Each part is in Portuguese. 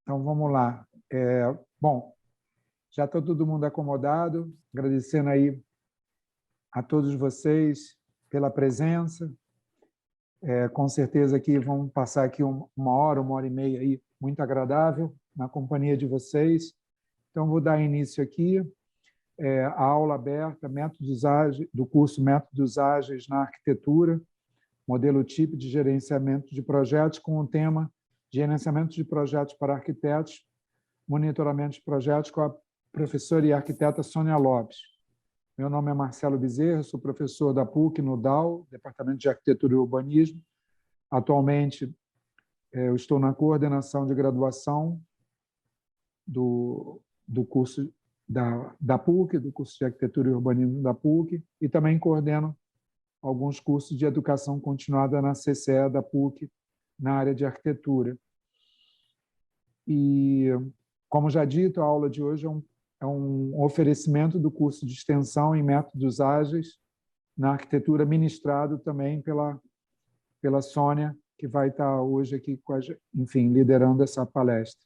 Então, vamos lá. Bom, já está todo mundo acomodado, agradecendo aí a todos vocês pela presença. Com certeza que vamos passar aqui uma hora e meia aí, muito agradável, na companhia de vocês. Então, vou dar início aqui à aula aberta métodos ágeis, do curso Métodos Ágeis na Arquitetura, modelo tipo de gerenciamento de projetos, com o tema Gerenciamento de Projetos para Arquitetos, monitoramento de projetos, com a professora e arquiteta Sônia Lopes. Meu nome é Marcelo Bezerra, sou professor da PUC no DAU, Departamento de Arquitetura e Urbanismo. Atualmente, eu estou na coordenação de graduação do curso da PUC, do curso de Arquitetura e Urbanismo da PUC, e também coordeno alguns cursos de educação continuada na CCE da PUC, na área de arquitetura. E, como já dito, a aula de hoje é um oferecimento do curso de extensão em métodos ágeis na arquitetura, ministrado também pela Sônia, que vai estar hoje aqui, enfim, liderando essa palestra.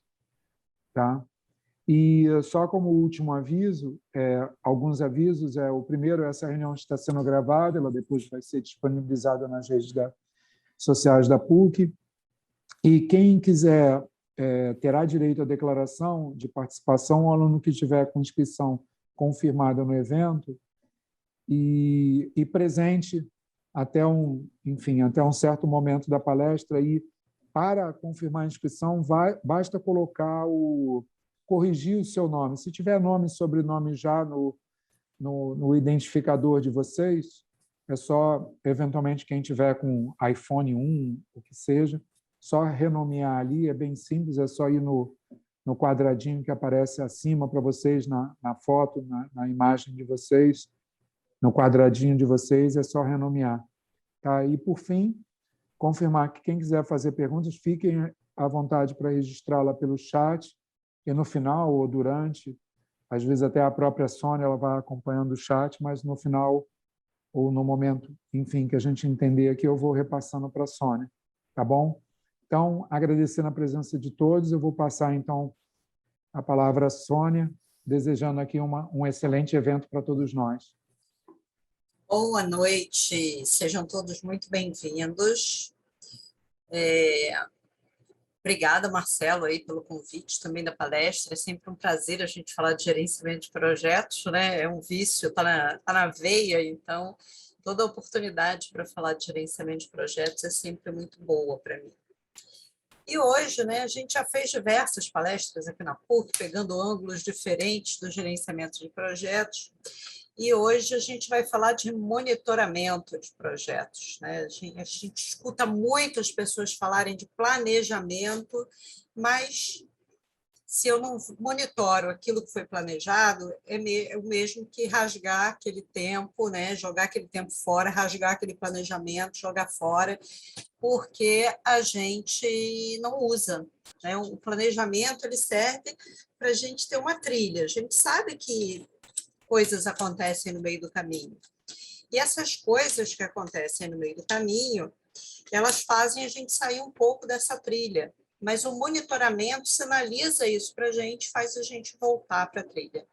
Tá? E só como último aviso, alguns avisos. O primeiro, essa reunião está sendo gravada, ela depois vai ser disponibilizada nas redes sociais da PUC. E quem quiser terá direito à declaração de participação, o aluno que tiver com inscrição confirmada no evento e presente até um certo momento da palestra. E para confirmar a inscrição, basta corrigir o seu nome. Se tiver nome e sobrenome já no identificador de vocês, é só, eventualmente, quem tiver com iPhone 1, o que seja, só renomear ali, é bem simples, é só ir no quadradinho que aparece acima para vocês, na foto, na imagem de vocês, no quadradinho de vocês, é só renomear. Tá? E, por fim, confirmar que quem quiser fazer perguntas, fiquem à vontade para registrá-la pelo chat, e no final ou durante, às vezes até a própria Sônia ela vai acompanhando o chat, mas no final ou no momento, enfim, que a gente entender aqui, eu vou repassando para a Sônia. Tá bom? Então, agradecendo a presença de todos, eu vou passar, então, a palavra à Sônia, desejando aqui um excelente evento para todos nós. Boa noite, sejam todos muito bem-vindos. Obrigada, Marcelo, aí, pelo convite também da palestra. É sempre um prazer a gente falar de gerenciamento de projetos, né? É um vício, está na veia, então toda oportunidade para falar de gerenciamento de projetos é sempre muito boa para mim. E hoje, né, a gente já fez diversas palestras aqui na PUC, pegando ângulos diferentes do gerenciamento de projetos, e hoje a gente vai falar de monitoramento de projetos, né? A gente escuta muitas pessoas falarem de planejamento, mas se eu não monitoro aquilo que foi planejado, é o mesmo que rasgar aquele tempo, né? Jogar aquele tempo fora, rasgar aquele planejamento, jogar fora, porque a gente não usa, né? O planejamento ele serve para a gente ter uma trilha. A gente sabe que coisas acontecem no meio do caminho. E essas coisas que acontecem no meio do caminho, elas fazem a gente sair um pouco dessa trilha. Mas o monitoramento sinaliza isso para a gente, faz a gente voltar para a trilha.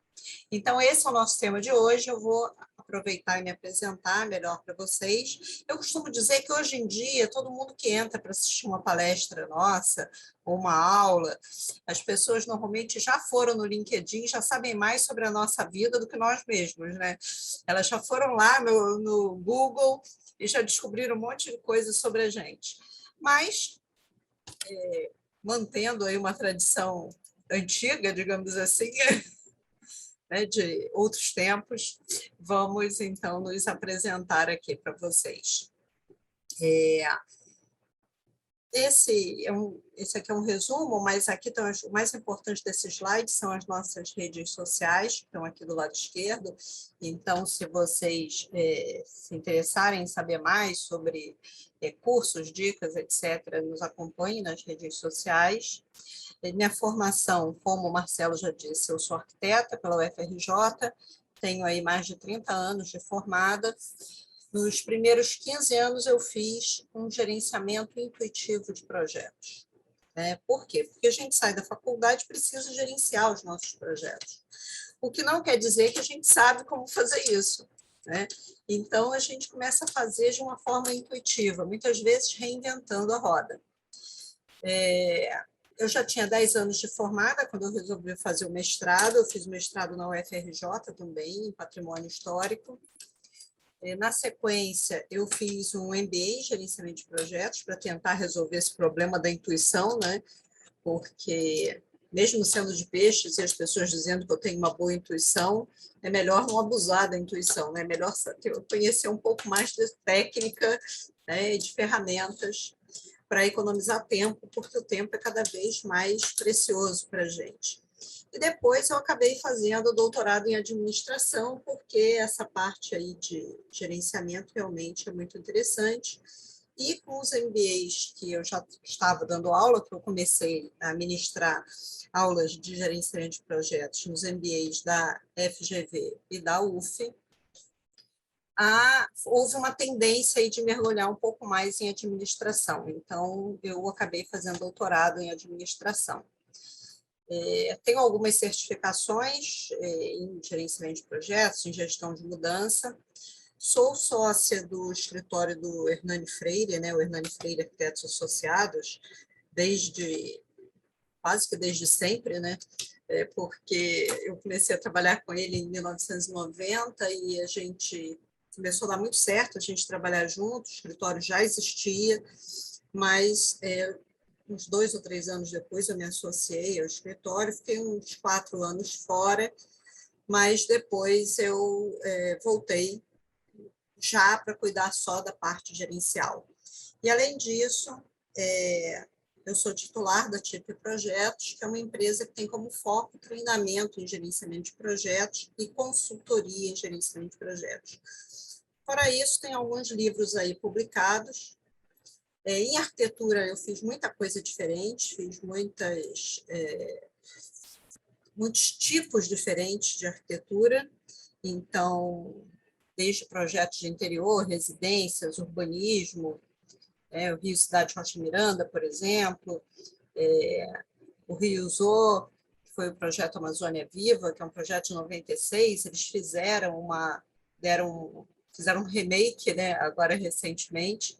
Então, esse é o nosso tema de hoje. Eu vou aproveitar e me apresentar melhor para vocês. Eu costumo dizer que hoje em dia, todo mundo que entra para assistir uma palestra nossa, ou uma aula, as pessoas normalmente já foram no LinkedIn, já sabem mais sobre a nossa vida do que nós mesmos, né? Elas já foram lá no Google e já descobriram um monte de coisa sobre a gente. Mas, mantendo aí uma tradição antiga, digamos assim, né, de outros tempos, vamos, então, nos apresentar aqui para vocês. Esse aqui é um resumo, mas aqui estão o mais importante desses slides são as nossas redes sociais, que estão aqui do lado esquerdo. Então, se vocês se interessarem em saber mais sobre cursos, dicas, etc., nos acompanhem nas redes sociais. Minha formação, como o Marcelo já disse, eu sou arquiteta pela UFRJ, tenho aí mais de 30 anos de formada. Nos primeiros 15 anos, eu fiz um gerenciamento intuitivo de projetos. né? Por quê? Porque a gente sai da faculdade e precisa gerenciar os nossos projetos. O que não quer dizer que a gente sabe como fazer isso, né? Então, a gente começa a fazer de uma forma intuitiva, muitas vezes reinventando a roda. Eu já tinha 10 anos de formada quando eu resolvi fazer o mestrado. Eu fiz o mestrado na UFRJ também, em Patrimônio Histórico. Na sequência, eu fiz um MBA em Gerenciamento de Projetos para tentar resolver esse problema da intuição, né? Porque, mesmo sendo de peixes e as pessoas dizendo que eu tenho uma boa intuição, é melhor não abusar da intuição, né? É melhor conhecer um pouco mais de técnica, né, e de ferramentas para economizar tempo, porque o tempo é cada vez mais precioso para a gente. E depois eu acabei fazendo doutorado em administração, porque essa parte aí de gerenciamento realmente é muito interessante. E com os MBAs que eu já estava dando aula, que eu comecei a ministrar aulas de gerenciamento de projetos nos MBAs da FGV e da UF, houve uma tendência aí de mergulhar um pouco mais em administração. Então, eu acabei fazendo doutorado em administração. Tenho algumas certificações em gerenciamento de projetos, em gestão de mudança. Sou sócia do escritório do Hernani Freire, né, o Hernani Freire Arquitetos Associados, quase que desde sempre, né, porque eu comecei a trabalhar com ele em 1990 e a gente começou a dar muito certo a gente trabalhar junto, o escritório já existia, mas uns 2 ou 3 anos depois eu me associei ao escritório, fiquei uns 4 anos fora, mas depois eu voltei já para cuidar só da parte gerencial. E, além disso, eu sou titular da TIP Projetos, que é uma empresa que tem como foco treinamento em gerenciamento de projetos e consultoria em gerenciamento de projetos. Fora isso, tem alguns livros aí publicados. Em arquitetura, eu fiz muita coisa diferente, fiz muitos tipos diferentes de arquitetura. Então, desde projetos de interior, residências, urbanismo, o Rio Cidade Rocha Miranda, por exemplo, o Rio Zoo, que foi o projeto Amazônia Viva, que é um projeto de 96, eles fizeram um remake, né, agora recentemente,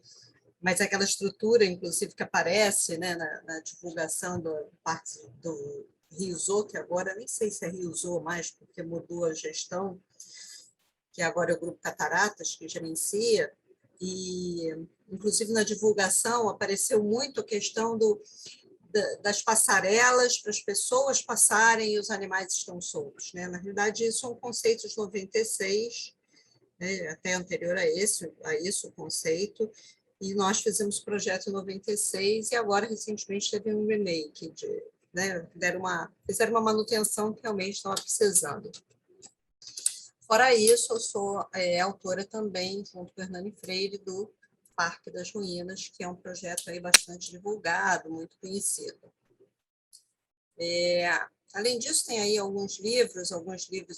mas aquela estrutura, inclusive, que aparece, né, na divulgação do Rio Zoo, que agora nem sei se é Rio Zoo mais, porque mudou a gestão, que agora é o Grupo Cataratas, que gerencia, e, inclusive, na divulgação apareceu muito a questão das passarelas para as pessoas passarem e os animais estão soltos, né? Na realidade, isso é um conceito de 96, né, até anterior a isso o conceito, e nós fizemos o projeto em 96 e agora, recentemente, teve um remake, né, fizeram uma manutenção que realmente estava precisando. Fora isso, eu sou autora também, junto com o Hernani Freire, do Parque das Ruínas, que é um projeto aí bastante divulgado, muito conhecido. Além disso, tem aí alguns livros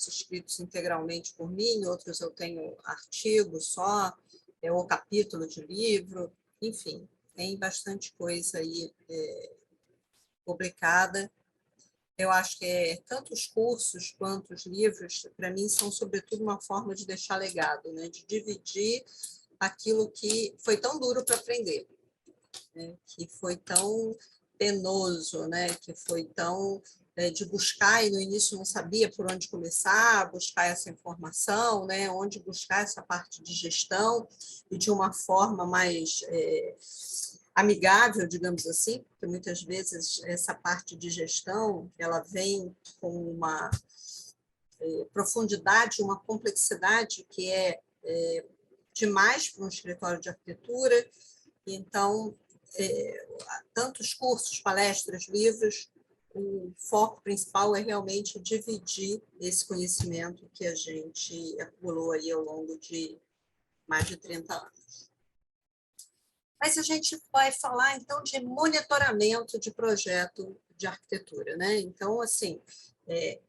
escritos integralmente por mim, outros eu tenho artigos só, ou capítulo de livro, enfim, tem bastante coisa aí publicada. Eu acho que tanto os cursos quanto os livros, para mim, são, sobretudo, uma forma de deixar legado, né? De dividir aquilo que foi tão duro para aprender, né? Que foi tão penoso, né? Que foi tão de buscar, e no início não sabia por onde começar, buscar essa informação, né? Onde buscar essa parte de gestão, e de uma forma mais amigável, digamos assim, porque muitas vezes essa parte de gestão ela vem com uma profundidade, uma complexidade que é demais para um escritório de arquitetura. Então, tantos cursos, palestras, livros, o foco principal é realmente dividir esse conhecimento que a gente acumulou aí ao longo de mais de 30 anos. Mas a gente vai falar, então, de monitoramento de projeto de arquitetura, né? Então, assim,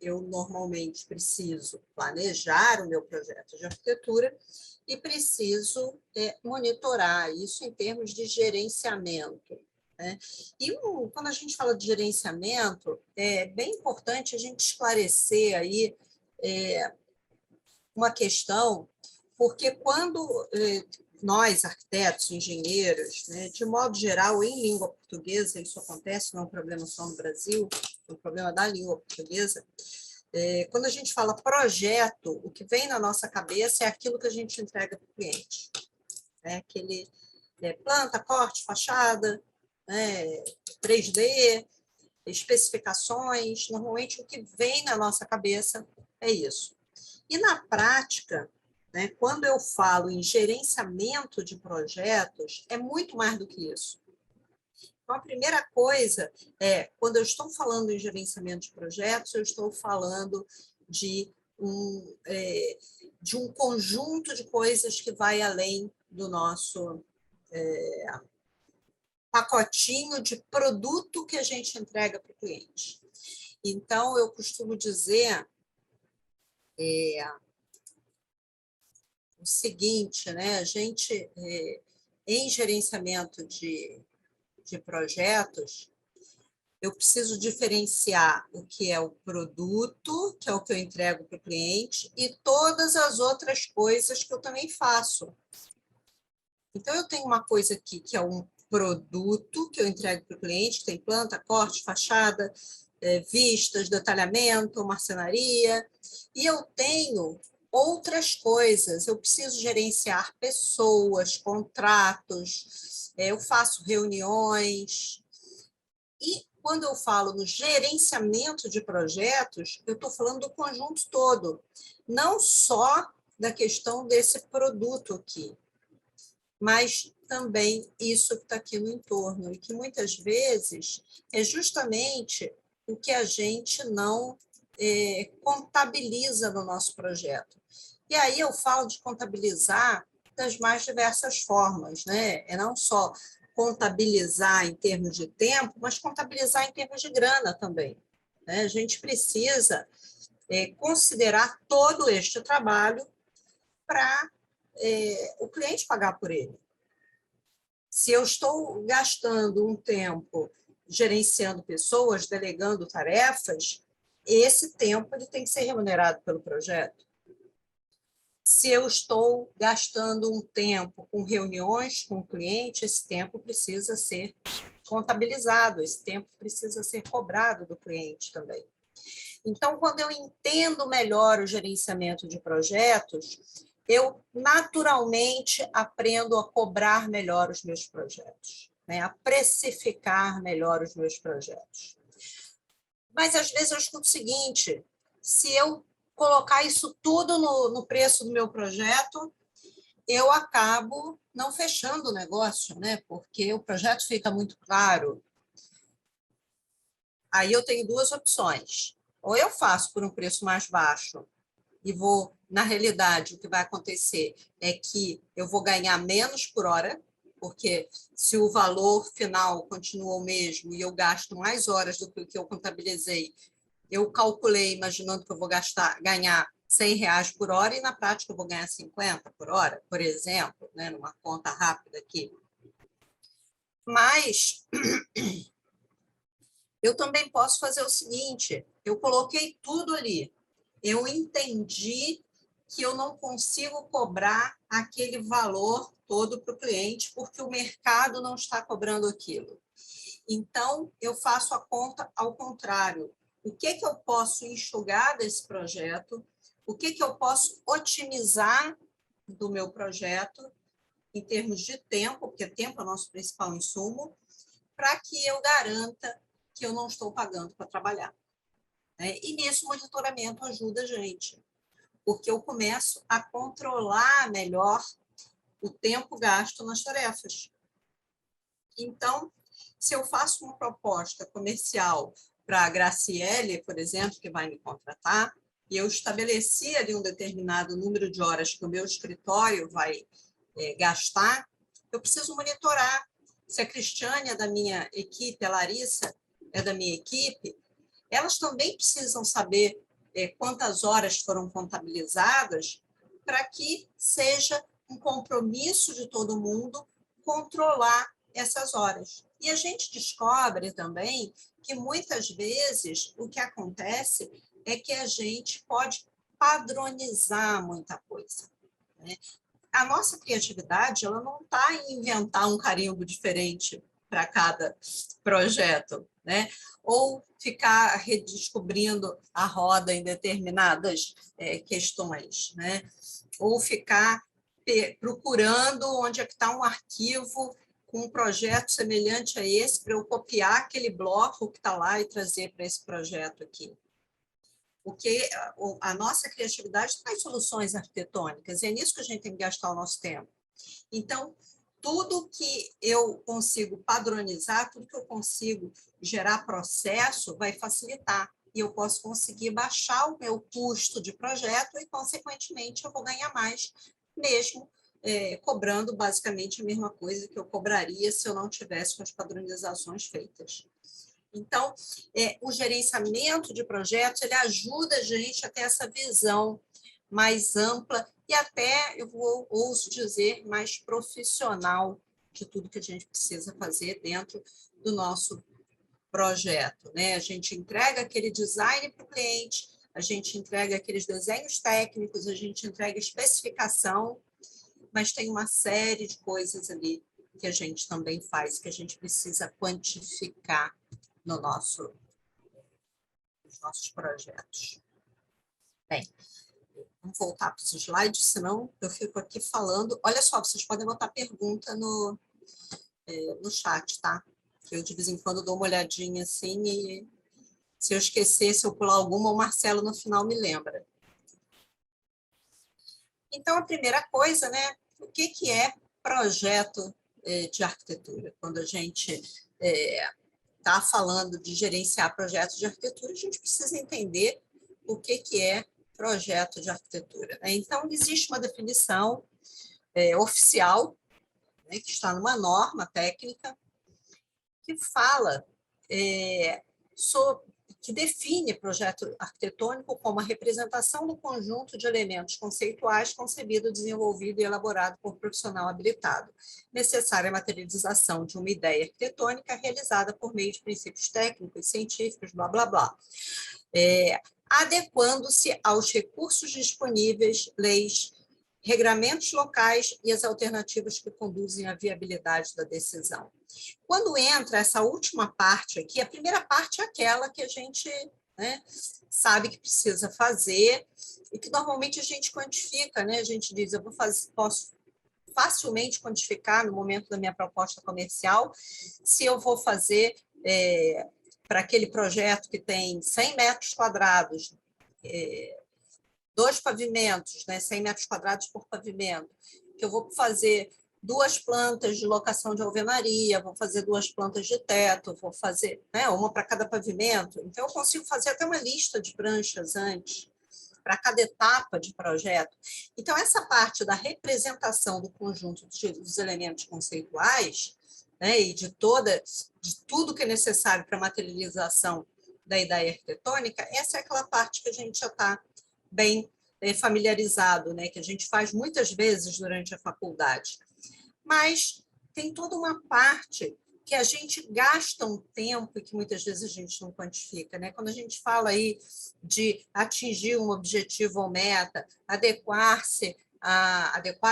eu normalmente preciso planejar o meu projeto de arquitetura e preciso monitorar isso em termos de gerenciamento. né? E quando a gente fala de gerenciamento, é bem importante a gente esclarecer aí uma questão, porque quando nós, arquitetos, engenheiros, né, de modo geral, em língua portuguesa, isso acontece, não é um problema só no Brasil, é um problema da língua portuguesa, quando a gente fala projeto, o que vem na nossa cabeça é aquilo que a gente entrega para o cliente. Aquele planta, corte, fachada, né, 3D, especificações, normalmente o que vem na nossa cabeça é isso. E na prática, né, quando eu falo em gerenciamento de projetos, é muito mais do que isso. Então, a primeira coisa quando eu estou falando em gerenciamento de projetos, eu estou falando de um conjunto de coisas que vai além do nosso pacotinho de produto que a gente entrega para o cliente. Então, eu costumo dizer o seguinte, né? A gente, em gerenciamento de projetos, eu preciso diferenciar o que é o produto, que é o que eu entrego para o cliente, e todas as outras coisas que eu também faço. Então, eu tenho uma coisa aqui que é um produto que eu entrego para o cliente, que tem planta, corte, fachada, vistas, detalhamento, marcenaria, e eu tenho outras coisas. Eu preciso gerenciar pessoas, contratos, eu faço reuniões. E quando eu falo no gerenciamento de projetos, eu estou falando do conjunto todo, não só da questão desse produto aqui, mas também isso que está aqui no entorno, e que muitas vezes é justamente o que a gente não contabiliza no nosso projeto. E aí eu falo de contabilizar das mais diversas formas, né? É não só contabilizar em termos de tempo, mas contabilizar em termos de grana também, né? A gente precisa considerar todo este trabalho para o cliente pagar por ele. Se eu estou gastando um tempo gerenciando pessoas, delegando tarefas, esse tempo ele tem que ser remunerado pelo projeto. Se eu estou gastando um tempo com reuniões com o cliente, esse tempo precisa ser contabilizado, esse tempo precisa ser cobrado do cliente também. Então, quando eu entendo melhor o gerenciamento de projetos, eu naturalmente aprendo a cobrar melhor os meus projetos, né? A precificar melhor os meus projetos. Mas, às vezes, eu escuto o seguinte, se eu colocar isso tudo no preço do meu projeto, eu acabo não fechando o negócio, né? Porque o projeto fica muito caro. Aí eu tenho duas opções. Ou eu faço por um preço mais baixo e vou, na realidade, o que vai acontecer é que eu vou ganhar menos por hora, porque se o valor final continua o mesmo e eu gasto mais horas do que o que eu contabilizei, eu calculei imaginando que eu vou ganhar R$100 por hora e na prática eu vou ganhar 50 por hora, por exemplo, né, numa conta rápida aqui. Mas eu também posso fazer o seguinte, eu coloquei tudo ali, eu entendi que eu não consigo cobrar aquele valor todo para o cliente, porque o mercado não está cobrando aquilo. Então, eu faço a conta ao contrário. O que eu posso enxugar desse projeto? O que eu posso otimizar do meu projeto em termos de tempo, porque tempo é o nosso principal insumo, para que eu garanta que eu não estou pagando para trabalhar. E nisso o monitoramento ajuda a gente, porque eu começo a controlar melhor o tempo gasto nas tarefas. Então, se eu faço uma proposta comercial para a Graciele, por exemplo, que vai me contratar, e eu estabeleci ali um determinado número de horas que o meu escritório vai gastar, eu preciso monitorar. Se a Cristiane é da minha equipe, a Larissa é da minha equipe, elas também precisam saber quantas horas foram contabilizadas para que seja um compromisso de todo mundo controlar essas horas. E a gente descobre também que muitas vezes o que acontece é que a gente pode padronizar muita coisa, né? A nossa criatividade, ela não está em inventar um carimbo diferente para cada projeto, né? Ou ficar redescobrindo a roda em determinadas questões, né? Ou ficar procurando onde é que está um arquivo com um projeto semelhante a esse para eu copiar aquele bloco que está lá e trazer para esse projeto aqui. Porque a nossa criatividade traz soluções arquitetônicas, e é nisso que a gente tem que gastar o nosso tempo. Então, tudo que eu consigo padronizar, tudo que eu consigo gerar processo, vai facilitar. E eu posso conseguir baixar o meu custo de projeto e, consequentemente, eu vou ganhar mais, mesmo cobrando basicamente a mesma coisa que eu cobraria se eu não tivesse com as padronizações feitas. Então, o gerenciamento de projetos, ele ajuda a gente a ter essa visão mais ampla e até, eu ouso dizer, mais profissional de tudo que a gente precisa fazer dentro do nosso projeto, né? A gente entrega aquele design para o cliente, a gente entrega aqueles desenhos técnicos, a gente entrega especificação, mas tem uma série de coisas ali que a gente também faz, que a gente precisa quantificar nos nossos projetos. Bem, vamos voltar para os slides, senão eu fico aqui falando. Olha só, vocês podem botar pergunta no chat, tá? Que eu, de vez em quando, dou uma olhadinha assim e se eu esquecer, se eu pular alguma, o Marcelo, no final, me lembra. Então, a primeira coisa, né? O que é projeto de arquitetura? Quando a gente está falando de gerenciar projetos de arquitetura, a gente precisa entender o que é projeto de arquitetura, né? Então, existe uma definição oficial, né, que está numa norma técnica, que fala que define projeto arquitetônico como a representação do conjunto de elementos conceituais concebido, desenvolvido e elaborado por profissional habilitado, necessária à materialização de uma ideia arquitetônica realizada por meio de princípios técnicos, científicos, blá, blá, blá, adequando-se aos recursos disponíveis, leis, regramentos locais e as alternativas que conduzem à viabilidade da decisão. Quando entra essa última parte aqui, a primeira parte é aquela que a gente, né, sabe que precisa fazer e que normalmente a gente quantifica, né? A gente diz, eu posso facilmente quantificar no momento da minha proposta comercial se eu vou fazer para aquele projeto que tem 100 metros quadrados, 2 pavimentos, né, 100 metros quadrados por pavimento, que eu vou fazer 2 plantas de locação de alvenaria, vou fazer 2 plantas de teto, vou fazer, né, uma para cada pavimento. Então, eu consigo fazer até uma lista de pranchas antes, para cada etapa de projeto. Então, essa parte da representação do conjunto dos elementos conceituais, né, e de tudo que é necessário para a materialização da ideia arquitetônica, essa é aquela parte que a gente já está bem familiarizado, né, que a gente faz muitas vezes durante a faculdade. Mas tem toda uma parte que a gente gasta um tempo e que muitas vezes a gente não quantifica, né? Quando a gente fala aí de atingir um objetivo ou meta, adequar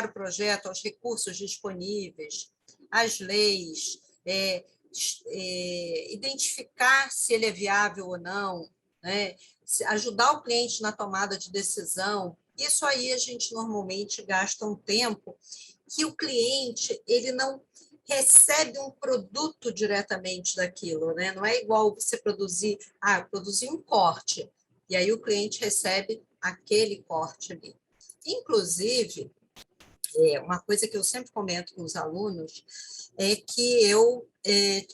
o projeto aos recursos disponíveis, às leis, identificar se ele é viável ou não, né? Ajudar o cliente na tomada de decisão, isso aí a gente normalmente gasta um tempo que o cliente ele não recebe um produto diretamente daquilo, né? Não é igual você produzir um corte, e aí o cliente recebe aquele corte ali. Inclusive, uma coisa que eu sempre comento com os alunos é que eu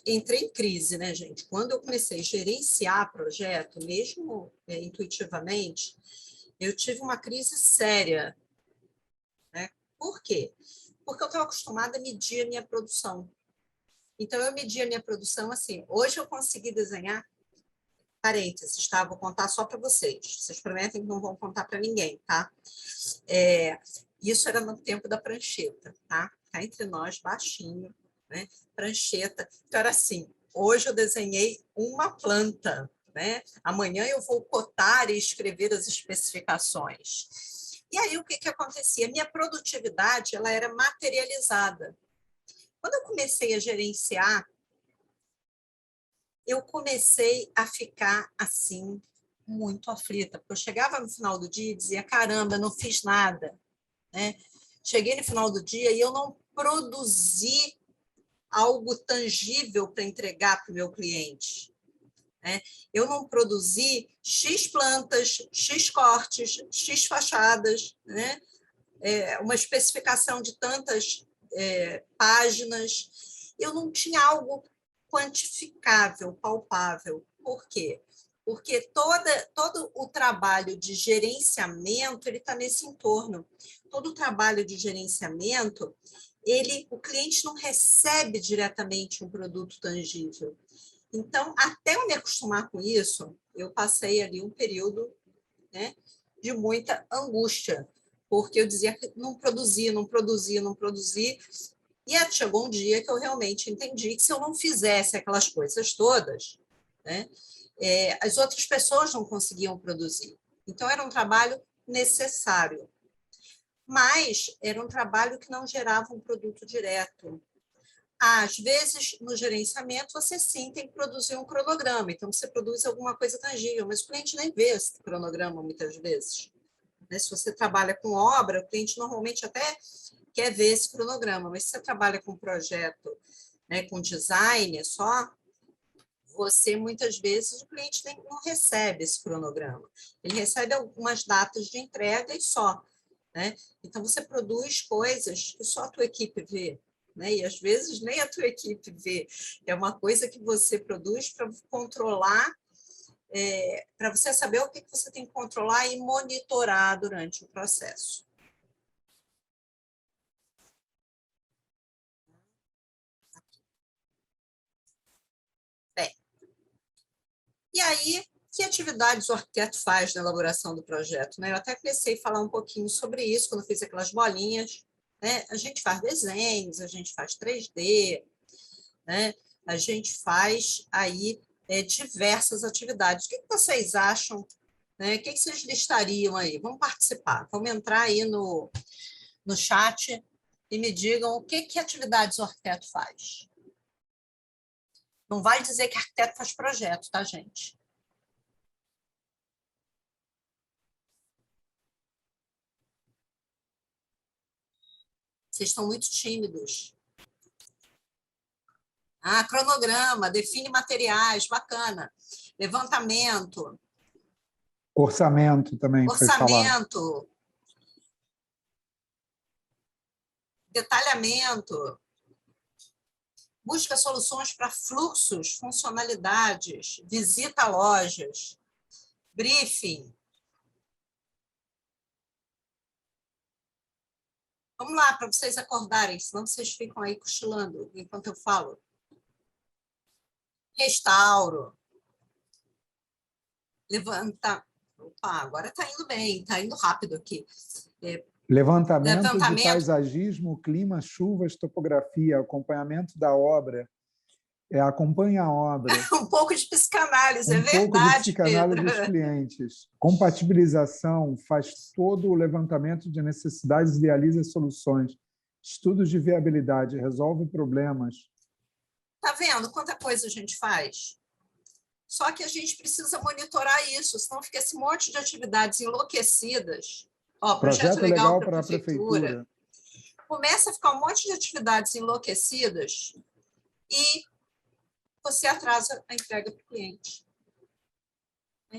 entrei em crise, né, gente? Quando eu comecei a gerenciar projeto, mesmo intuitivamente, eu tive uma crise séria, né? Por quê? Porque eu estava acostumada a medir a minha produção. Então, eu media a minha produção assim. Hoje eu consegui desenhar, parênteses, tá? Vou contar só para vocês. Vocês prometem que não vão contar para ninguém, tá? Isso era no tempo da prancheta, tá? Tá entre nós, baixinho, né? Prancheta. Então, era assim, hoje eu desenhei uma planta, né? Amanhã eu vou cotar e escrever as especificações. E aí, o que acontecia? Minha produtividade ela era materializada. Quando eu comecei a gerenciar, eu comecei a ficar assim, muito aflita. Porque eu chegava no final do dia e dizia, caramba, não fiz nada, né? Cheguei no final do dia e eu não produzi algo tangível para entregar para o meu cliente, né? Eu não produzi X plantas, X cortes, X fachadas, né? Uma especificação de tantas páginas. Eu não tinha algo quantificável, palpável. Por quê? Porque todo o trabalho de gerenciamento ele está nesse entorno. Todo o trabalho de gerenciamento, o cliente não recebe diretamente um produto tangível. Então, até eu me acostumar com isso, eu passei ali um período, né, de muita angústia, porque eu dizia que não produzia, não produzia, não produzia. E chegou um dia que eu realmente entendi que se eu não fizesse aquelas coisas todas, né, as outras pessoas não conseguiam produzir. Então, era um trabalho necessário. Mas era um trabalho que não gerava um produto direto. Às vezes, no gerenciamento, você sim tem que produzir um cronograma. Então, você produz alguma coisa tangível, mas o cliente nem vê esse cronograma muitas vezes. Se você trabalha com obra, o cliente normalmente até quer ver esse cronograma, mas se você trabalha com projeto, né, com design só, você muitas vezes o cliente não recebe esse cronograma. Ele recebe algumas datas de entrega e só, né? Então, você produz coisas que só a tua equipe vê, né? E às vezes nem a tua equipe vê. É uma coisa que você produz para controlar, para você saber o que você tem que controlar e monitorar durante o processo. Bem, e aí, que atividades o arquiteto faz na elaboração do projeto, né? Eu até comecei a falar um pouquinho sobre isso quando fiz aquelas bolinhas, né? A gente faz desenhos, a gente faz 3D, né? A gente faz aí diversas atividades. O que vocês acham, né? O que vocês listariam aí? Vamos participar, vamos entrar aí no chat e me digam o que atividades o arquiteto faz. Não vai dizer que arquiteto faz projeto, tá, gente? Vocês estão muito tímidos. Cronograma, define materiais, bacana. Levantamento. Orçamento também foi falado. Orçamento. Detalhamento. Busca soluções para fluxos, funcionalidades, visita a lojas, briefing. Vamos lá, para vocês acordarem, senão vocês ficam aí cochilando enquanto eu falo. Restauro. Levanta. Opa, agora está indo bem, está indo rápido aqui. Levantamento de paisagismo, clima, chuvas, topografia, acompanhamento da obra. Acompanha a obra. Um pouco de psicanálise, é verdade, pouco de psicanálise Pedro. dos clientes. Compatibilização, faz todo o levantamento de necessidades, idealiza soluções. Estudos de viabilidade, resolve problemas. Tá vendo quanta coisa a gente faz? Só que a gente precisa monitorar isso, senão fica esse monte de atividades enlouquecidas. Projeto legal para a prefeitura. Começa a ficar um monte de atividades enlouquecidas e você atrasa a entrega para o cliente.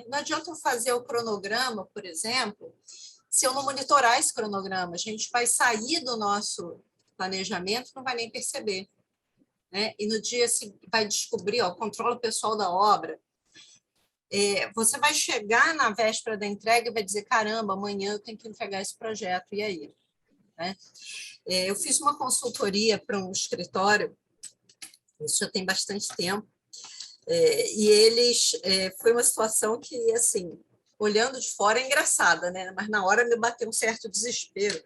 Não adianta eu fazer o cronograma, por exemplo, se eu não monitorar esse cronograma. A gente vai sair do nosso planejamento, não vai nem perceber. E no dia seguinte vai descobrir, controla o pessoal da obra. Você vai chegar na véspera da entrega e vai dizer, caramba, amanhã eu tenho que entregar esse projeto, e aí? Eu fiz uma consultoria para um escritório, isso já tem bastante tempo, e eles, foi uma situação que, assim, olhando de fora é engraçada, né? Mas na hora me bateu um certo desespero,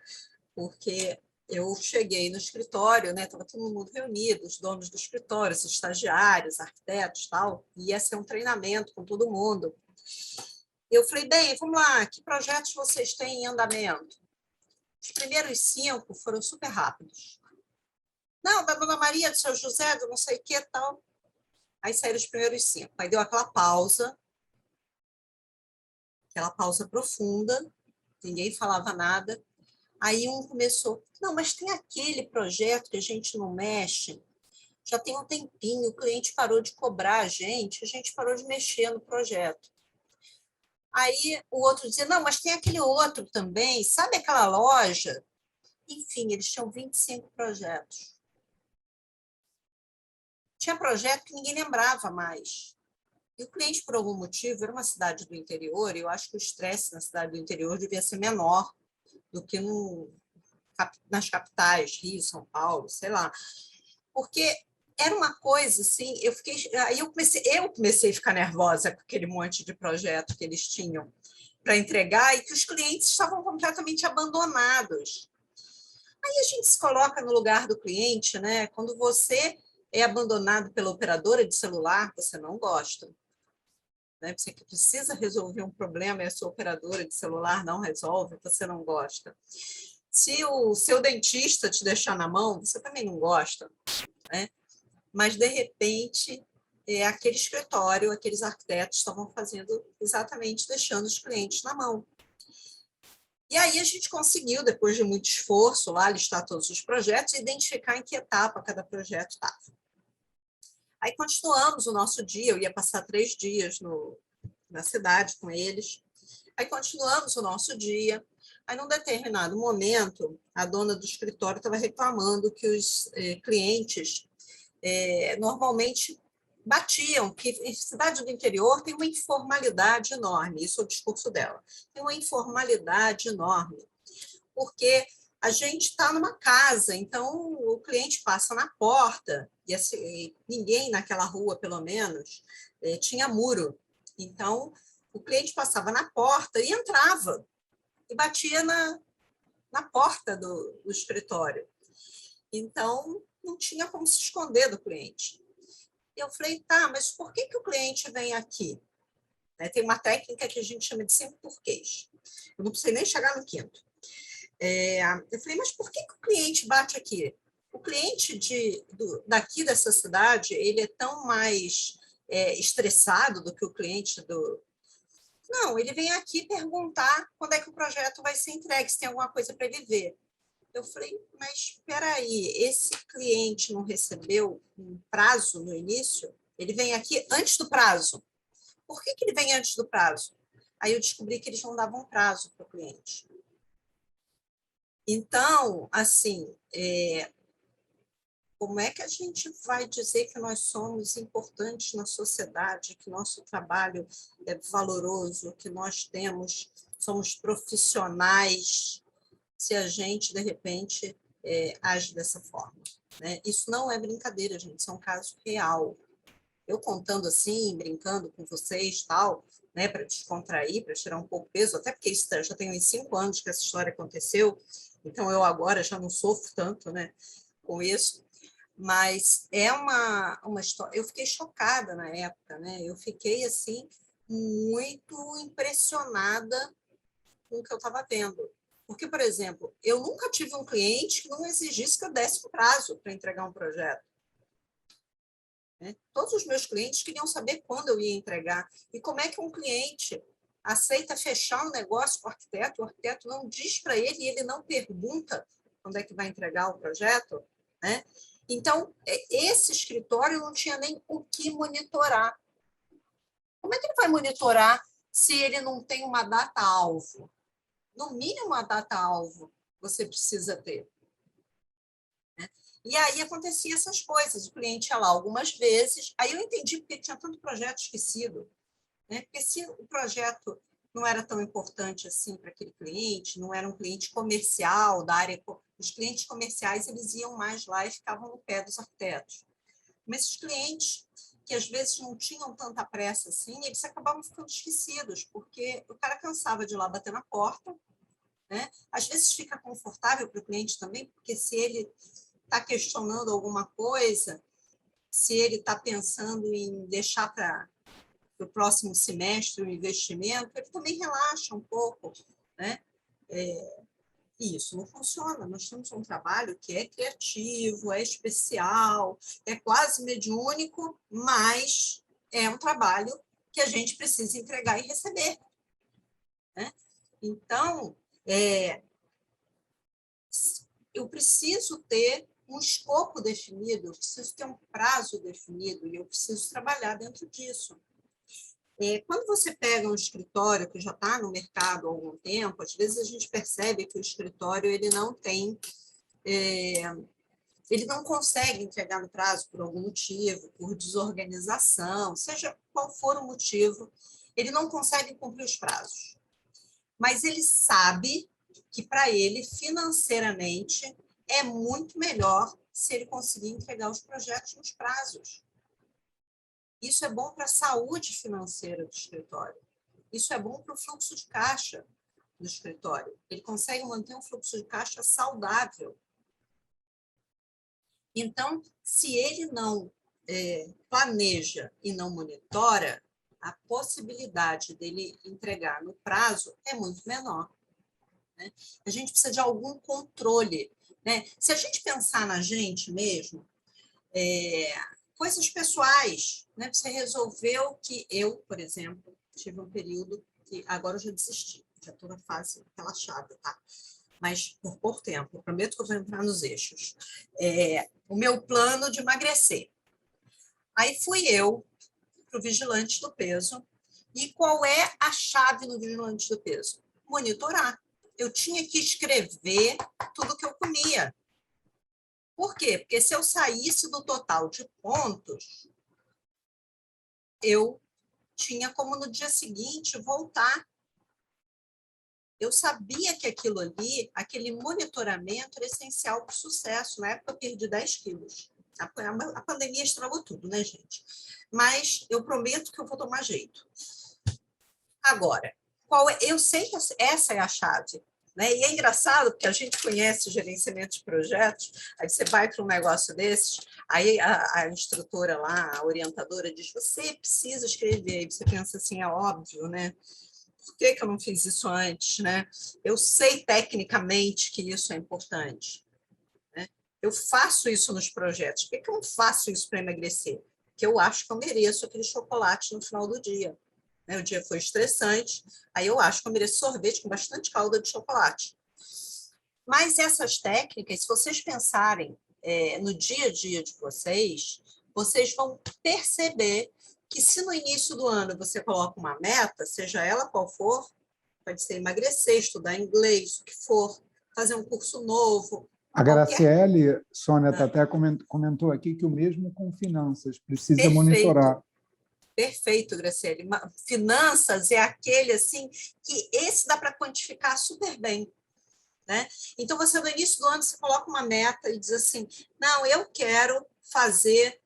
porque eu cheguei no escritório, né? Estava todo mundo reunido, os donos do escritório, os estagiários, arquitetos, tal. Ia ser um treinamento com todo mundo. Eu falei, bem, vamos lá, que projetos vocês têm em andamento? Os primeiros 5 foram super rápidos. Não, da Dona Maria, do Seu José, do não sei o que, tal. Aí saíram os primeiros 5. Aí deu aquela pausa profunda, ninguém falava nada. Aí um começou, não, mas tem aquele projeto que a gente não mexe, já tem um tempinho, o cliente parou de cobrar a gente parou de mexer no projeto. Aí o outro dizia, não, mas tem aquele outro também, sabe aquela loja? Enfim, eles tinham 25 projetos. Tinha projeto que ninguém lembrava mais. E o cliente, por algum motivo, era uma cidade do interior, e eu acho que o estresse na cidade do interior devia ser menor do que nas capitais, Rio, São Paulo, sei lá. Porque era uma coisa assim, eu comecei a ficar nervosa com aquele monte de projeto que eles tinham para entregar e que os clientes estavam completamente abandonados. Aí a gente se coloca no lugar do cliente, né? Quando você é abandonado pela operadora de celular, você não gosta. Né? Você que precisa resolver um problema e a sua operadora de celular não resolve, você não gosta. Se o seu dentista te deixar na mão, você também não gosta. Né? Mas, de repente, aquele escritório, aqueles arquitetos estavam fazendo exatamente deixando os clientes na mão. E aí a gente conseguiu, depois de muito esforço, lá listar todos os projetos e identificar em que etapa cada projeto estava. Aí continuamos o nosso dia, eu ia passar 3 dias na cidade com eles. Aí continuamos o nosso dia. Aí, num determinado momento, a dona do escritório estava reclamando que os clientes normalmente batiam, que em cidade do interior tem uma informalidade enorme, isso é o discurso dela, tem uma informalidade enorme, porque a gente está numa casa, então o cliente passa na porta, e assim, ninguém naquela rua, pelo menos, tinha muro. Então, o cliente passava na porta e entrava, e batia na porta do escritório. Então, não tinha como se esconder do cliente. E eu falei, tá, mas por que o cliente vem aqui? Tem uma técnica que a gente chama de 5 porquês. Eu não precisei nem chegar no 5º. Eu falei, mas por que o cliente bate aqui? O cliente daqui dessa cidade, ele é tão mais estressado do que o cliente do... Não, ele vem aqui perguntar quando é que o projeto vai ser entregue, se tem alguma coisa para ele ver. Eu falei, mas espera aí, esse cliente não recebeu um prazo no início? Ele vem aqui antes do prazo. Por que ele vem antes do prazo? Aí eu descobri que eles não davam prazo para o cliente. Então, assim, como é que a gente vai dizer que nós somos importantes na sociedade, que nosso trabalho é valoroso, que nós somos profissionais, se a gente, de repente, age dessa forma? Né? Isso não é brincadeira, gente, isso é um caso real. Eu contando assim, brincando com vocês, tal, né, para descontrair, para tirar um pouco o peso, até porque isso já tem uns 5 anos que essa história aconteceu, então eu agora já não sofro tanto, né, com isso, mas é uma história. Eu fiquei chocada na época, né, eu fiquei assim muito impressionada com o que eu estava vendo. Porque, por exemplo, eu nunca tive um cliente que não exigisse que eu desse um prazo para entregar um projeto. Todos os meus clientes queriam saber quando eu ia entregar. E como é que um cliente aceita fechar um negócio com o arquiteto não diz para ele e ele não pergunta quando é que vai entregar o projeto? Né? Então, esse escritório não tinha nem o que monitorar. Como é que ele vai monitorar se ele não tem uma data-alvo? No mínimo, uma data-alvo você precisa ter. E aí acontecia essas coisas, o cliente ia lá algumas vezes, aí eu entendi porque tinha tanto projeto esquecido, né? Porque se o projeto não era tão importante assim para aquele cliente, não era um cliente comercial da área, os clientes comerciais eles iam mais lá e ficavam no pé dos arquitetos. Mas esses clientes que às vezes não tinham tanta pressa assim, eles acabavam ficando esquecidos, porque o cara cansava de ir lá bater na porta, né? Às vezes fica confortável para o cliente também, porque se ele está questionando alguma coisa, se ele está pensando em deixar para o próximo semestre o investimento, ele também relaxa um pouco, né? E isso não funciona. Nós temos um trabalho que é criativo, é especial, é quase mediúnico, mas é um trabalho que a gente precisa entregar e receber, né? Então, eu preciso ter um escopo definido, eu preciso ter um prazo definido e eu preciso trabalhar dentro disso. Quando você pega um escritório que já está no mercado há algum tempo, às vezes a gente percebe que o escritório ele não tem, ele não consegue entregar no prazo por algum motivo, por desorganização, seja qual for o motivo, ele não consegue cumprir os prazos. Mas ele sabe que para ele, financeiramente, é muito melhor se ele conseguir entregar os projetos nos prazos. Isso é bom para a saúde financeira do escritório. Isso é bom para o fluxo de caixa do escritório. Ele consegue manter um fluxo de caixa saudável. Então, se ele não planeja e não monitora, a possibilidade dele entregar no prazo é muito menor, né? A gente precisa de algum controle, né? Se a gente pensar na gente mesmo, coisas pessoais, né? Você resolveu que eu, por exemplo, tive um período que agora eu já desisti, já estou na fase relaxada, tá? Mas por pouco tempo, eu prometo que eu vou entrar nos eixos. O meu plano de emagrecer. Aí fui eu para o vigilante do peso. E qual é a chave no vigilante do peso? Monitorar. Eu tinha que escrever tudo que eu comia. Por quê? Porque se eu saísse do total de pontos, eu tinha como no dia seguinte voltar. Eu sabia que aquilo ali, aquele monitoramento era essencial para o sucesso. Na época eu perdi 10 quilos. A pandemia estragou tudo, né, gente? Mas eu prometo que eu vou tomar jeito. Agora, eu sei que essa é a chave, né? E é engraçado, porque a gente conhece o gerenciamento de projetos, aí você vai para um negócio desses, aí a instrutora lá, a orientadora diz, você precisa escrever, aí você pensa assim, é óbvio, né? Por que eu não fiz isso antes, né? Eu sei tecnicamente que isso é importante, né? Eu faço isso nos projetos. Por que eu não faço isso para emagrecer? Porque eu acho que eu mereço aquele chocolate no final do dia. O dia foi estressante, aí eu acho que eu mereço sorvete com bastante calda de chocolate. Mas essas técnicas, se vocês pensarem no dia a dia de vocês, vocês vão perceber que se no início do ano você coloca uma meta, seja ela qual for, pode ser emagrecer, estudar inglês, o que for, fazer um curso novo. A Graciele, Sônia, até comentou aqui que o mesmo com finanças, precisa monitorar. Perfeito, Graciele. Finanças é aquele assim que esse dá para quantificar super bem, né? Então você no início do ano você coloca uma meta e diz assim, não, eu quero fazer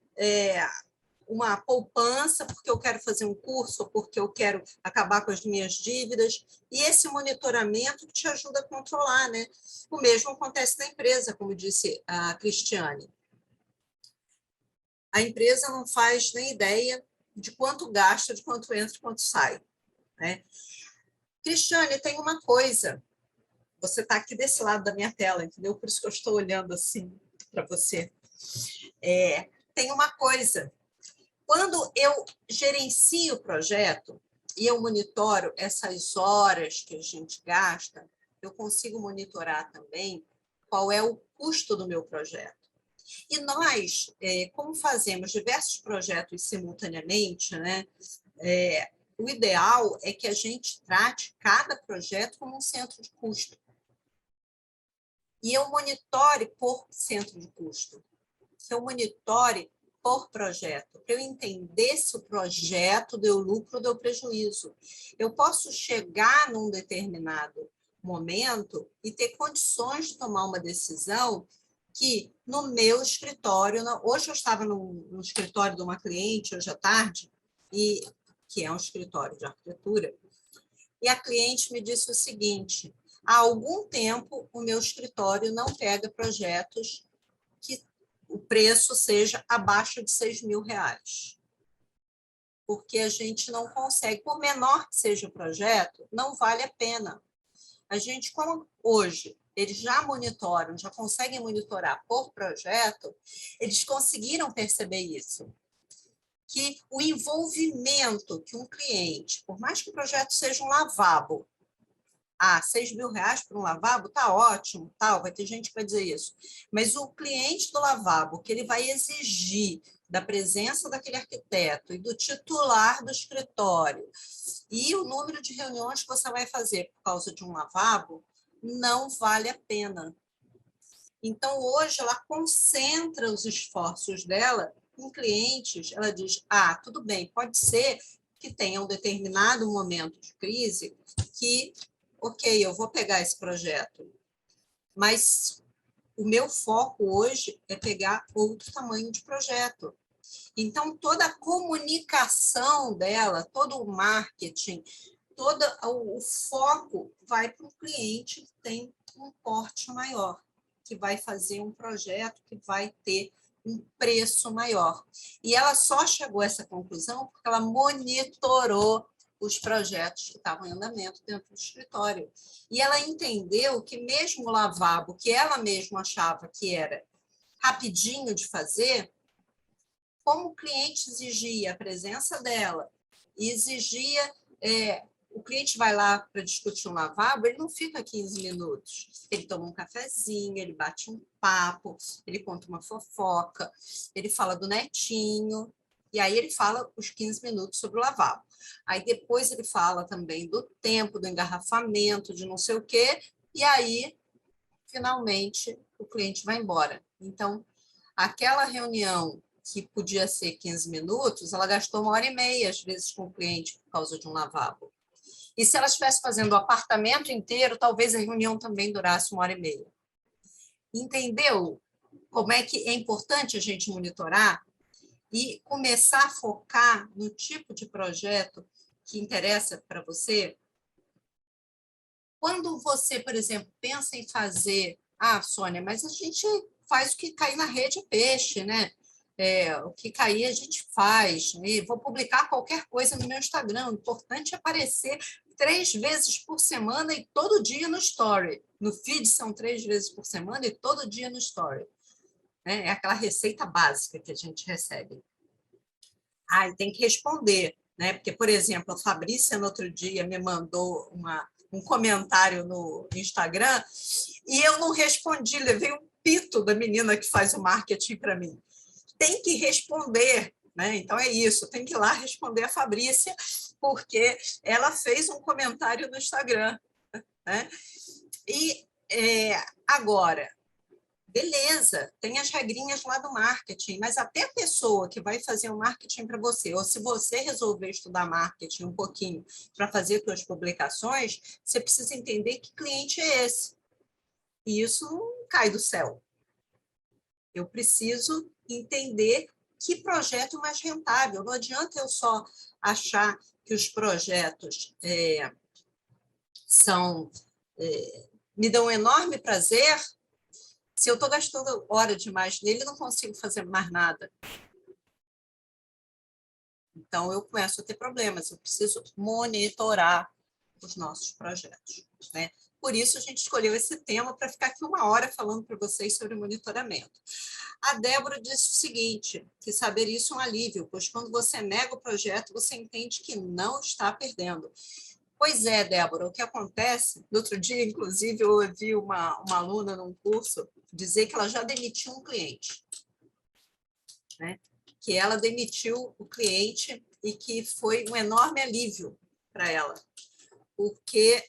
uma poupança porque eu quero fazer um curso ou porque eu quero acabar com as minhas dívidas, e esse monitoramento te ajuda a controlar, né? O mesmo acontece na empresa, como disse a Cristiane. A empresa não faz nem ideia de quanto gasta, de quanto entra e quanto sai, né? Cristiane, tem uma coisa, você está aqui desse lado da minha tela, entendeu? Por isso que eu estou olhando assim para você. Tem uma coisa, quando eu gerencio o projeto e eu monitoro essas horas que a gente gasta, eu consigo monitorar também qual é o custo do meu projeto. E nós, como fazemos diversos projetos simultaneamente, né, o ideal é que a gente trate cada projeto como um centro de custo. E eu monitore por centro de custo. Que eu monitore por projeto, para eu entender se o projeto deu lucro ou deu prejuízo. Eu posso chegar num determinado momento e ter condições de tomar uma decisão que no meu escritório, hoje eu estava no escritório de uma cliente, hoje à tarde, que é um escritório de arquitetura, e a cliente me disse o seguinte, há algum tempo o meu escritório não pega projetos que o preço seja abaixo de R$ 6.000. Porque a gente não consegue, por menor que seja o projeto, não vale a pena. A gente, como hoje, eles já monitoram, já conseguem monitorar por projeto, eles conseguiram perceber isso. Que o envolvimento que um cliente, por mais que o projeto seja um lavabo, R$ 6.000 por um lavabo, tá ótimo, tal, vai ter gente que vai dizer isso. Mas o cliente do lavabo, que ele vai exigir da presença daquele arquiteto e do titular do escritório e o número de reuniões que você vai fazer por causa de um lavabo, não vale a pena. Então, hoje, ela concentra os esforços dela em clientes. Ela diz, tudo bem, pode ser que tenha um determinado momento de crise que, ok, eu vou pegar esse projeto, mas o meu foco hoje é pegar outro tamanho de projeto. Então, toda a comunicação dela, todo o marketing, todo o foco vai para o cliente que tem um porte maior, que vai fazer um projeto que vai ter um preço maior. E ela só chegou a essa conclusão porque ela monitorou os projetos que estavam em andamento dentro do escritório. E ela entendeu que mesmo o lavabo, que ela mesma achava que era rapidinho de fazer, como o cliente exigia a presença dela e exigia... o cliente vai lá para discutir um lavabo, ele não fica 15 minutos. Ele toma um cafezinho, ele bate um papo, ele conta uma fofoca, ele fala do netinho, e aí ele fala os 15 minutos sobre o lavabo. Aí depois ele fala também do tempo, do engarrafamento, de não sei o quê, e aí, finalmente, o cliente vai embora. Então, aquela reunião que podia ser 15 minutos, ela gastou 1h30, às vezes, com o cliente por causa de um lavabo. E se ela estivesse fazendo o apartamento inteiro, talvez a reunião também durasse 1h30. Entendeu como é que é importante a gente monitorar e começar a focar no tipo de projeto que interessa para você? Quando você, por exemplo, pensa em fazer... Sônia, mas a gente faz o que cair na rede é peixe, né? O que cair a gente faz. E vou publicar qualquer coisa no meu Instagram. O importante é aparecer 3 vezes por semana e todo dia no story. No feed são 3 vezes por semana e todo dia no story. É aquela receita básica que a gente recebe. E tem que responder, né? Porque, por exemplo, a Fabrícia, no outro dia, me mandou um comentário no Instagram e eu não respondi, levei um pito da menina que faz o marketing para mim. Tem que responder, né? Então é isso, tem que ir lá responder a Fabrícia, porque ela fez um comentário no Instagram, né? E agora, beleza, tem as regrinhas lá do marketing, mas até a pessoa que vai fazer o marketing para você, ou se você resolver estudar marketing um pouquinho para fazer suas publicações, você precisa entender que cliente é esse. E isso não cai do céu. Eu preciso entender que projeto é mais rentável. Não adianta eu só achar que os projetos me dão um enorme prazer. Se eu estou gastando hora demais nele, não consigo fazer mais nada. Então, eu começo a ter problemas. Eu preciso monitorar os nossos projetos, né? Por isso, a gente escolheu esse tema para ficar aqui 1 hora falando para vocês sobre monitoramento. A Débora disse o seguinte, que saber isso é um alívio, pois quando você nega o projeto, você entende que não está perdendo. Pois é, Débora, o que acontece, no outro dia, inclusive, eu ouvi uma aluna num curso dizer que ela já demitiu um cliente, né? Que ela demitiu o cliente e que foi um enorme alívio para ela, porque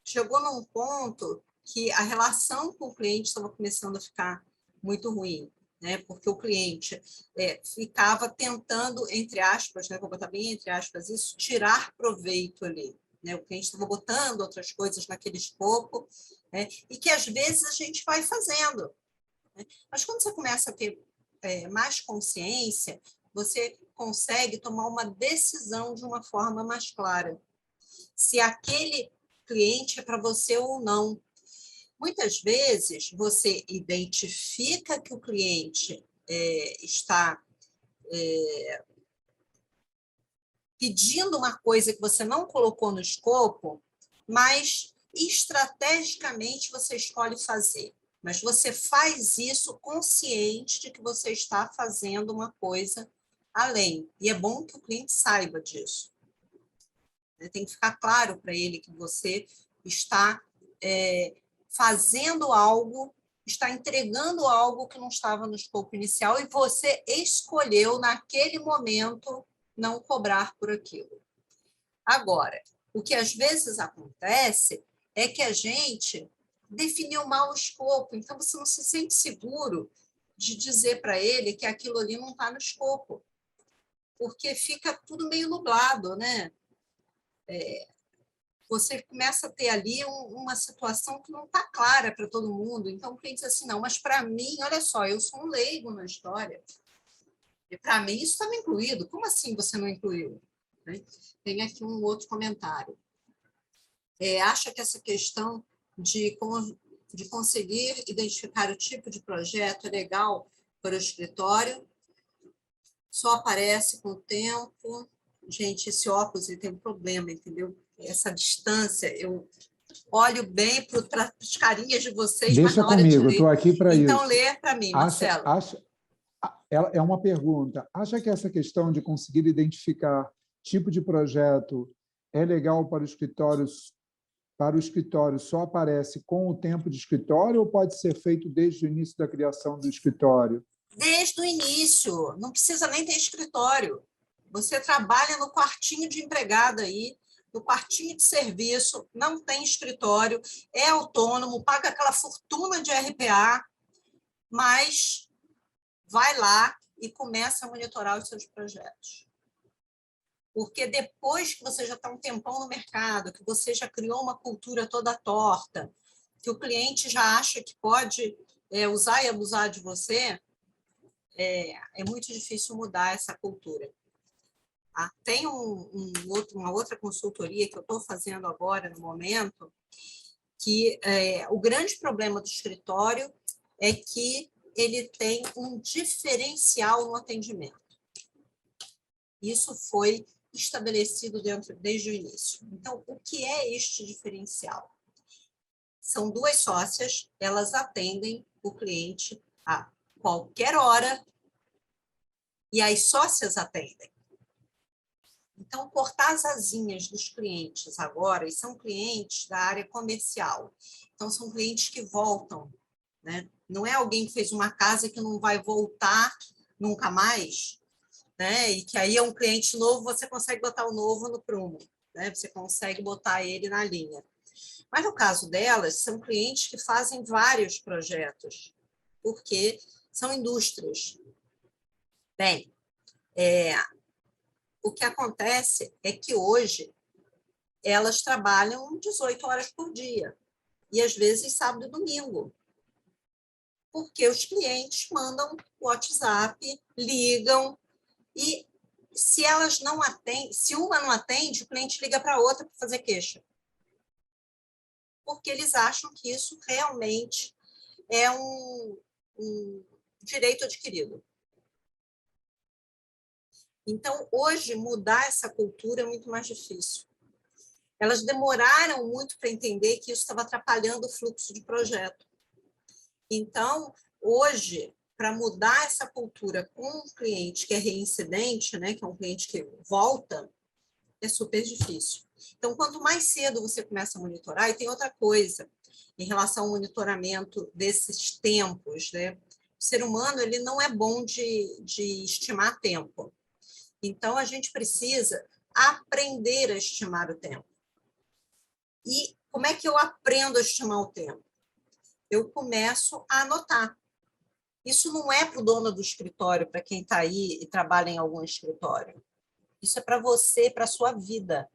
chegou num ponto que a relação com o cliente estava começando a ficar muito ruim, né? Porque o cliente ficava tentando, entre aspas, né? Vou botar bem entre aspas isso, tirar proveito ali. Né? O cliente estava botando outras coisas naquele escopo, né? E que às vezes a gente vai fazendo. Né? Mas quando você começa a ter mais consciência, você consegue tomar uma decisão de uma forma mais clara. Se aquele cliente é para você ou não. Muitas vezes, você identifica que o cliente está pedindo uma coisa que você não colocou no escopo, mas estrategicamente você escolhe fazer. Mas você faz isso consciente de que você está fazendo uma coisa além. E é bom que o cliente saiba disso. Tem que ficar claro para ele que você está fazendo algo, está entregando algo que não estava no escopo inicial e você escolheu, naquele momento, não cobrar por aquilo. Agora, o que às vezes acontece é que a gente definiu mal o escopo, então você não se sente seguro de dizer para ele que aquilo ali não está no escopo, porque fica tudo meio nublado, né? Você começa a ter ali uma situação que não está clara para todo mundo, então o cliente diz assim, não, mas para mim, olha só, eu sou um leigo na história, e para mim isso estava incluído, como assim você não incluiu? Tem aqui um outro comentário. Acha que essa questão de conseguir identificar o tipo de projeto é legal para o escritório? Só aparece com o tempo. Gente, esse óculos ele tem um problema, entendeu? Essa distância, eu olho bem para as carinhas de vocês, mas Deixa na hora de comigo, ler. estou aqui para isso. Então, lê para mim, Marcelo. É uma pergunta. Acha que essa questão de conseguir identificar tipo de projeto é legal para o escritório só aparece com o tempo de escritório ou pode ser feito desde o início da criação do escritório? Desde o início, não precisa nem ter escritório. Você trabalha no quartinho de empregada aí, no quartinho de serviço, não tem escritório, é autônomo, paga aquela fortuna de RPA, mas vai lá e começa a monitorar os seus projetos. Porque depois que você já está um tempão no mercado, que você já criou uma cultura toda torta, que o cliente já acha que pode usar e abusar de você, é muito difícil mudar essa cultura. Tem uma outra consultoria que eu estou fazendo agora, no momento, que o grande problema do escritório é que ele tem um diferencial no atendimento. Isso foi estabelecido desde o início. Então, o que é este diferencial? São duas sócias, elas atendem o cliente a qualquer hora e as sócias atendem. Então, cortar as asinhas dos clientes agora, e são clientes da área comercial, então são clientes que voltam, né? Não é alguém que fez uma casa que não vai voltar nunca mais, né? E que aí é um cliente novo, você consegue botar o novo no prumo, né? Você consegue botar ele na linha. Mas no caso delas, são clientes que fazem vários projetos, porque são indústrias. Bem, o que acontece é que hoje elas trabalham 18 horas por dia, e às vezes sábado e domingo, porque os clientes mandam WhatsApp, ligam, e se elas não atendem, se uma não atende, o cliente liga para a outra para fazer queixa. Porque eles acham que isso realmente é um direito adquirido. Então, hoje, mudar essa cultura é muito mais difícil. Elas demoraram muito para entender que isso estava atrapalhando o fluxo de projeto. Então, hoje, para mudar essa cultura com um cliente que é reincidente, né, que é um cliente que volta, é super difícil. Então, quanto mais cedo você começa a monitorar, e tem outra coisa, em relação ao monitoramento desses tempos, né? O ser humano ele não é bom de estimar tempo. Então, a gente precisa aprender a estimar o tempo. E como é que eu aprendo a estimar o tempo? Eu começo a anotar. Isso não é para o dono do escritório, para quem está aí e trabalha em algum escritório. Isso é para você, para a sua vida,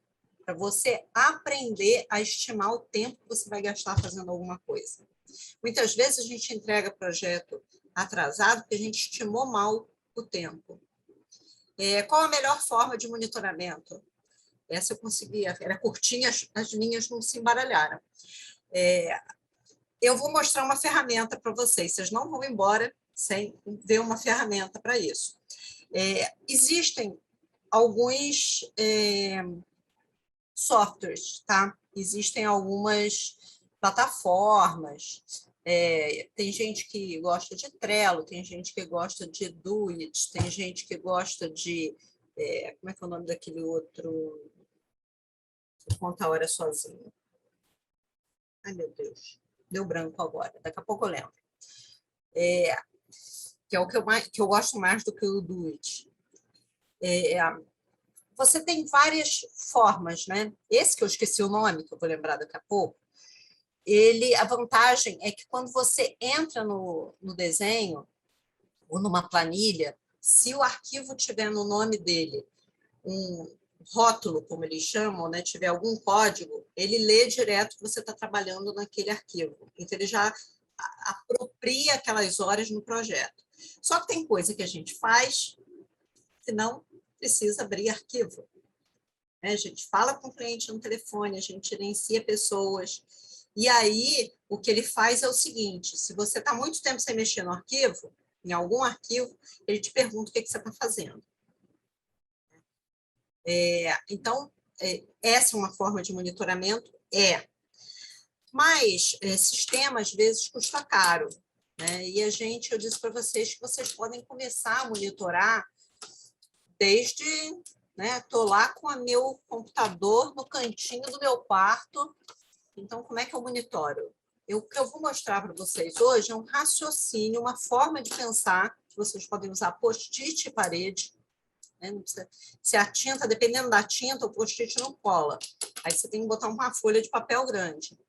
para você aprender a estimar o tempo que você vai gastar fazendo alguma coisa. Muitas vezes a gente entrega projeto atrasado porque a gente estimou mal o tempo. Qual a melhor forma de monitoramento? Essa eu conseguia, era curtinha, as linhas não se embaralharam. Eu vou mostrar uma ferramenta para vocês não vão embora sem ver uma ferramenta para isso. Existem alguns softwares, tá? Existem algumas plataformas, tem gente que gosta de Trello, tem gente que gosta de Doit, tem gente que gosta de... como é que é o nome daquele outro? Vou contar a hora sozinho. Ai, meu Deus, deu branco agora, daqui a pouco eu lembro. Que é o que eu gosto mais do que o Doit. Você tem várias formas, né? Esse que eu esqueci o nome, que eu vou lembrar daqui a pouco, a vantagem é que quando você entra no desenho ou numa planilha, se o arquivo tiver no nome dele um rótulo, como eles chamam, né, tiver algum código, ele lê direto que você está trabalhando naquele arquivo. Então, ele já apropria aquelas horas no projeto. Só que tem coisa que a gente faz que não precisa abrir arquivo. A gente fala com o cliente no telefone, a gente gerencia pessoas. E aí, o que ele faz é o seguinte, se você está muito tempo sem mexer no arquivo, em algum arquivo, ele te pergunta o que você está fazendo. Então, essa é uma forma de monitoramento? Mas sistema, às vezes, custa caro. Né? E eu disse para vocês que vocês podem começar a monitorar desde... Estou lá com o meu computador no cantinho do meu quarto. Então, como é que eu monitoro? O que eu vou mostrar para vocês hoje é um raciocínio, uma forma de pensar, que vocês podem usar post-it e parede. Né? Se a tinta, dependendo da tinta, o post-it não cola. Aí você tem que botar uma folha de papel grande.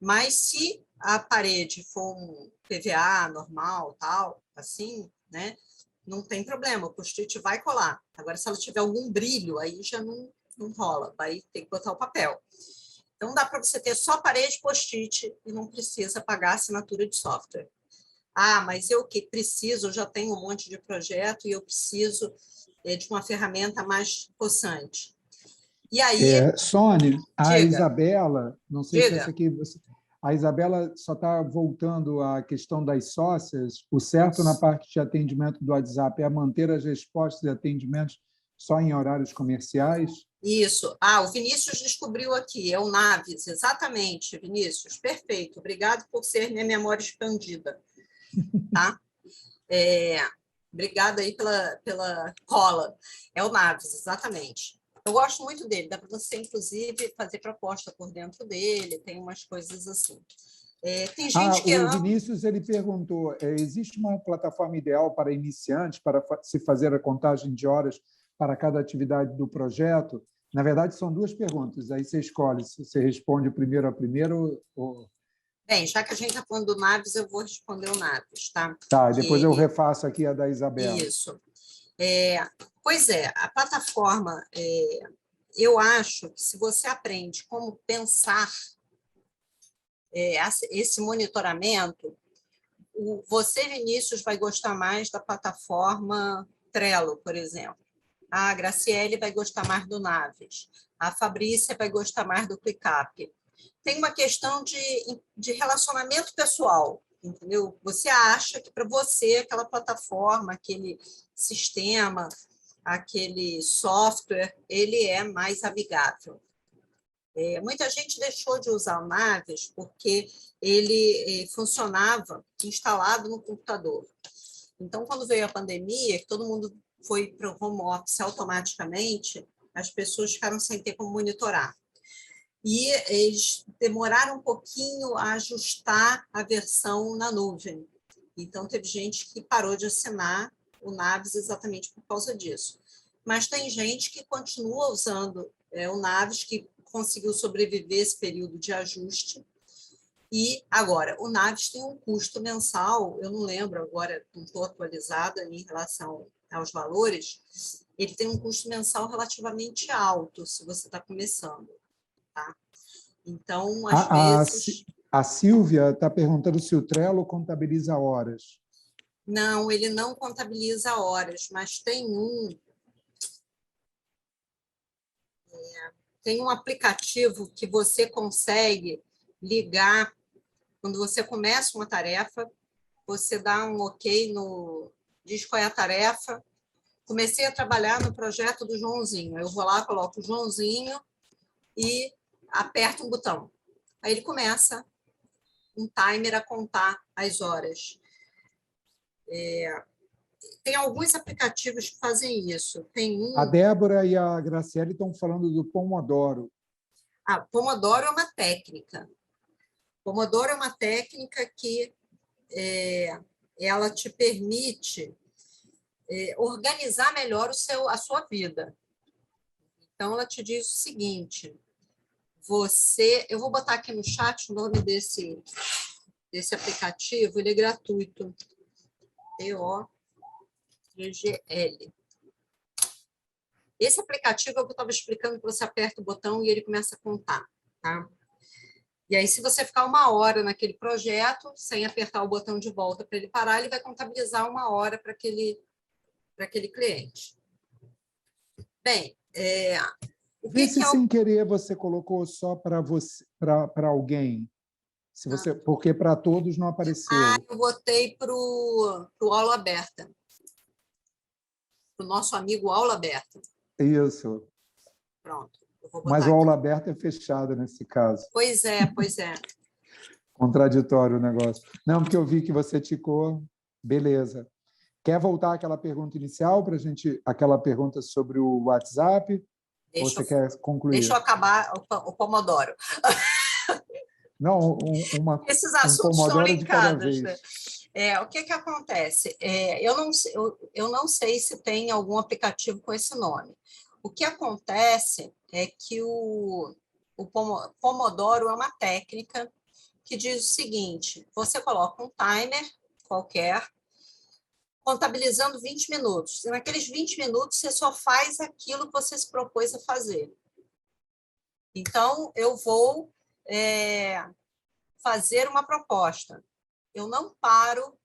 Mas se a parede for um PVA normal, tal, assim, né? Não tem problema, o post-it vai colar. Agora, se ela tiver algum brilho, aí já não rola, vai ter que botar o papel. Então, dá para você ter só parede post-it e não precisa pagar assinatura de software. Ah, mas eu que preciso, eu já tenho um monte de projeto e eu preciso de uma ferramenta mais possante. E aí... Sônia, a Diga, Isabela, não sei se essa diga. aqui... A Isabela só está voltando à questão das sócias. O certo na parte de atendimento do WhatsApp é manter as respostas e atendimentos só em horários comerciais? Isso. O Vinícius descobriu aqui, é o Naves, exatamente, Vinícius, perfeito. Obrigado por ser minha memória expandida. Tá? Obrigada aí pela cola. É o Naves, exatamente. Eu gosto muito dele, dá para você, inclusive, fazer proposta por dentro dele, tem umas coisas assim. Tem gente que o Vinícius ele perguntou, existe uma plataforma ideal para iniciantes, para se fazer a contagem de horas para cada atividade do projeto? Na verdade, são duas perguntas, aí você escolhe se você responde primeiro a primeiro ou... Bem, já que a gente está falando do Naves, eu vou responder o Naves, tá? Tá, depois eu refaço aqui a da Isabela. Isso. Pois é, a plataforma, eu acho que se você aprende como pensar esse monitoramento, você, Vinícius, vai gostar mais da plataforma Trello, por exemplo. A Graciele vai gostar mais do Naves. A Fabrícia vai gostar mais do ClickUp. Tem uma questão de relacionamento pessoal, entendeu? Você acha que para você aquela plataforma, aquele sistema, aquele software, ele é mais amigável. Muita gente deixou de usar o Naves porque ele funcionava instalado no computador. Então, quando veio a pandemia, que todo mundo foi para o home office automaticamente, as pessoas ficaram sem ter como monitorar. E eles demoraram um pouquinho a ajustar a versão na nuvem. Então, teve gente que parou de assinar o Naves exatamente por causa disso. Mas tem gente que continua usando o Naves, que conseguiu sobreviver esse período de ajuste. E, agora, o Naves tem um custo mensal, eu não lembro agora, não estou atualizada em relação aos valores, ele tem um custo mensal relativamente alto, se você está começando. Tá? Então, às vezes... A Silvia está perguntando se o Trello contabiliza horas. Não, ele não contabiliza horas, mas tem um... tem um aplicativo que você consegue ligar quando você começa uma tarefa, você dá um OK, diz qual é a tarefa. Comecei a trabalhar no projeto do Joãozinho. Eu vou lá, coloco o Joãozinho e aperto um botão. Aí ele começa um timer a contar as horas. Tem alguns aplicativos que fazem isso. Tem A Débora e a Graciele estão falando do Pomodoro. Pomodoro é uma técnica. Pomodoro é uma técnica que ela te permite organizar melhor a sua vida. Então, ela te diz o seguinte: eu vou botar aqui no chat o nome desse aplicativo, ele é gratuito. POGGL. Esse aplicativo é o que eu estava explicando, que você aperta o botão e ele começa a contar, tá? E aí, se você ficar 1 hora naquele projeto, sem apertar o botão de volta para ele parar, ele vai contabilizar 1 hora para aquele cliente. Bem, Vê se sem querer você colocou só para alguém. Porque para todos não apareceu. Eu botei para o Aula Aberta. Para o nosso amigo Aula Aberta. Isso. Pronto. Mas o Aula Aberta é fechado nesse caso. Pois é. Contraditório o negócio. Não, porque eu vi que você ticou. Beleza. Quer voltar àquela pergunta inicial para a gente, aquela pergunta sobre o WhatsApp? Ou você quer concluir? Deixa eu acabar o Pomodoro. Não, Esses assuntos estão Pomodoro de cada vez. linkados, né? O que acontece? Eu não sei se tem algum aplicativo com esse nome. O que acontece é que o Pomodoro é uma técnica que diz o seguinte: você coloca um timer qualquer, contabilizando 20 minutos. E naqueles 20 minutos, você só faz aquilo que você se propôs a fazer. Então, eu vou fazer uma proposta. Eu não paro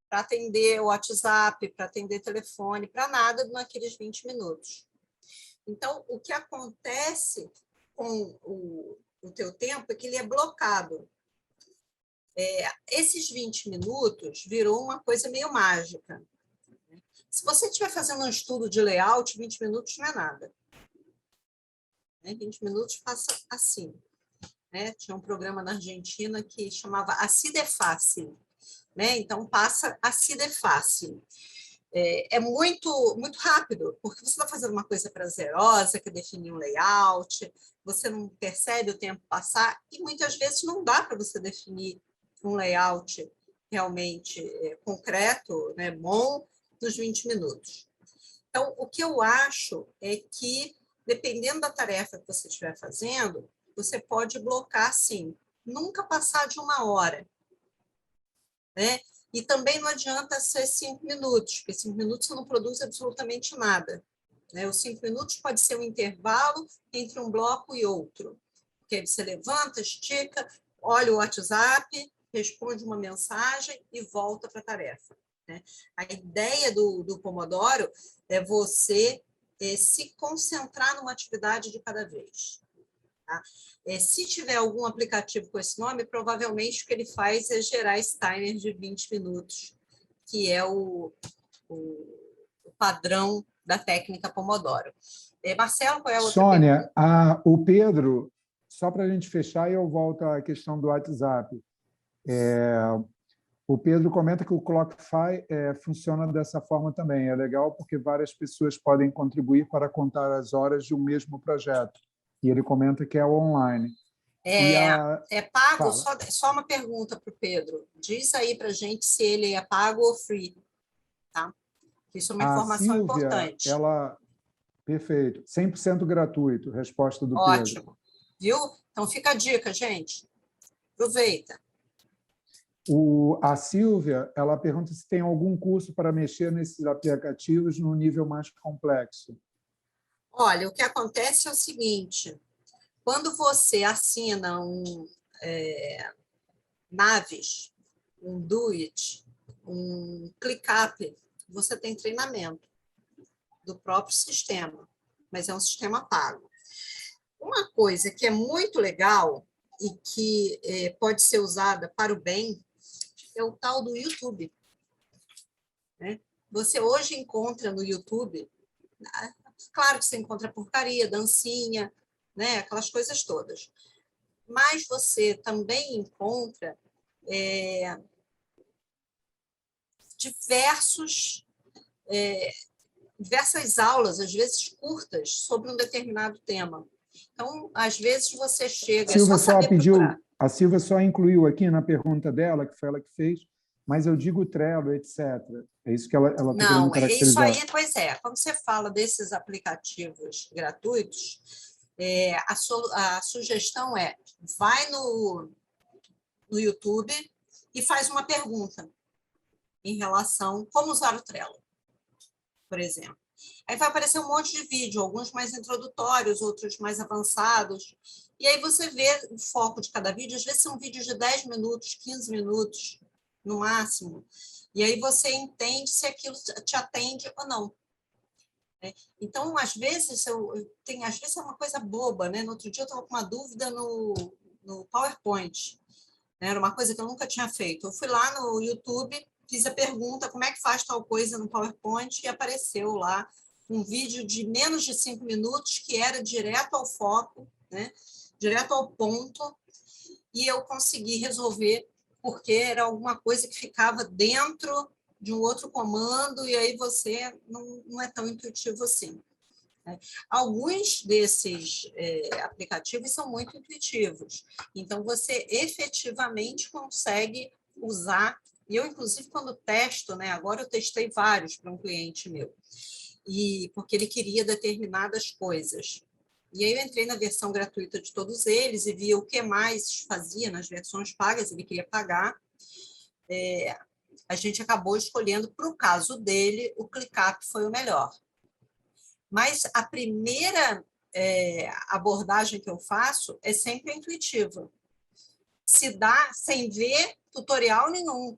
para atender o WhatsApp, para atender telefone, para nada naqueles 20 minutos. Então, o que acontece com o teu tempo é que ele é blocado. Esses 20 minutos virou uma coisa meio mágica. Se você estiver fazendo um estudo de layout, 20 minutos não é nada. 20 minutos passa assim. Tinha um programa na Argentina que chamava Así de Fácil. Então, passa Así de Fácil. É muito, muito rápido, porque você está fazendo uma coisa prazerosa, que é definir um layout, você não percebe o tempo passar, e muitas vezes não dá para você definir um layout realmente concreto, bom, nos 20 minutos. Então, o que eu acho é que, dependendo da tarefa que você estiver fazendo, você pode blocar, sim, nunca passar de 1 hora. E também não adianta ser 5 minutos, porque 5 minutos você não produz absolutamente nada. Os 5 minutos pode ser um intervalo entre um bloco e outro. Porque aí você levanta, estica, olha o WhatsApp, responde uma mensagem e volta para a tarefa. A ideia do Pomodoro é você se concentrar numa atividade de cada vez. Tá? Se tiver algum aplicativo com esse nome, provavelmente o que ele faz é gerar esse timer de 20 minutos, que é o padrão da técnica Pomodoro. Marcelo, qual é a outra Sônia, o Pedro, só para a gente fechar e eu volto à questão do WhatsApp. O Pedro comenta que o Clockify funciona dessa forma também. É legal porque várias pessoas podem contribuir para contar as horas de um mesmo projeto. E ele comenta que é online. É pago? Só uma pergunta para o Pedro. Diz aí para a gente se ele é pago ou free. Tá? Isso é uma informação Silvia, importante. Perfeito. 100% gratuito, resposta do Ótimo. Pedro. Ótimo. Viu? Então, fica a dica, gente. Aproveita. A Silvia, ela pergunta se tem algum curso para mexer nesses aplicativos no nível mais complexo. Olha, o que acontece é o seguinte, quando você assina um Navis, um Doit, um ClickUp, você tem treinamento do próprio sistema, mas é um sistema pago. Um Uma coisa que é muito legal e que pode ser usada para o bem é o tal do YouTube, né? Você hoje encontra no YouTube, claro que você encontra porcaria, dancinha, né? Aquelas coisas todas. Mas você também encontra diversas aulas, às vezes curtas, sobre um determinado tema. Então, às vezes você chega, é só saber procurar. A Silvia só incluiu aqui na pergunta dela, que foi ela que fez, mas eu digo Trello, etc. É isso que ela está querendo caracterizar. Isso aí, pois é. Quando você fala desses aplicativos gratuitos, a sugestão é, vai no YouTube e faz uma pergunta em relação a como usar o Trello, por exemplo. Aí vai aparecer um monte de vídeo, alguns mais introdutórios, outros mais avançados. E aí você vê o foco de cada vídeo. Às vezes são vídeos de 10 minutos, 15 minutos, no máximo. E aí você entende se aquilo te atende ou não. Então, às vezes, às vezes é uma coisa boba, né? No outro dia eu estava com uma dúvida no PowerPoint. Era uma coisa que eu nunca tinha feito. Eu fui lá no YouTube, fiz a pergunta, como é que faz tal coisa no PowerPoint, e apareceu lá um vídeo de menos de 5 minutos, que era direto ao foco, né? Direto ao ponto, e eu consegui resolver, porque era alguma coisa que ficava dentro de um outro comando, e aí você não é tão intuitivo assim. Alguns desses aplicativos são muito intuitivos, então você efetivamente consegue usar. E eu, inclusive, quando testo, né, agora eu testei vários para um cliente meu, porque ele queria determinadas coisas. E aí eu entrei na versão gratuita de todos eles e vi o que mais fazia nas versões pagas, ele queria pagar. A gente acabou escolhendo, para o caso dele, o ClickUp foi o melhor. Mas a primeira abordagem que eu faço é sempre intuitiva. Se dá sem ver tutorial nenhum.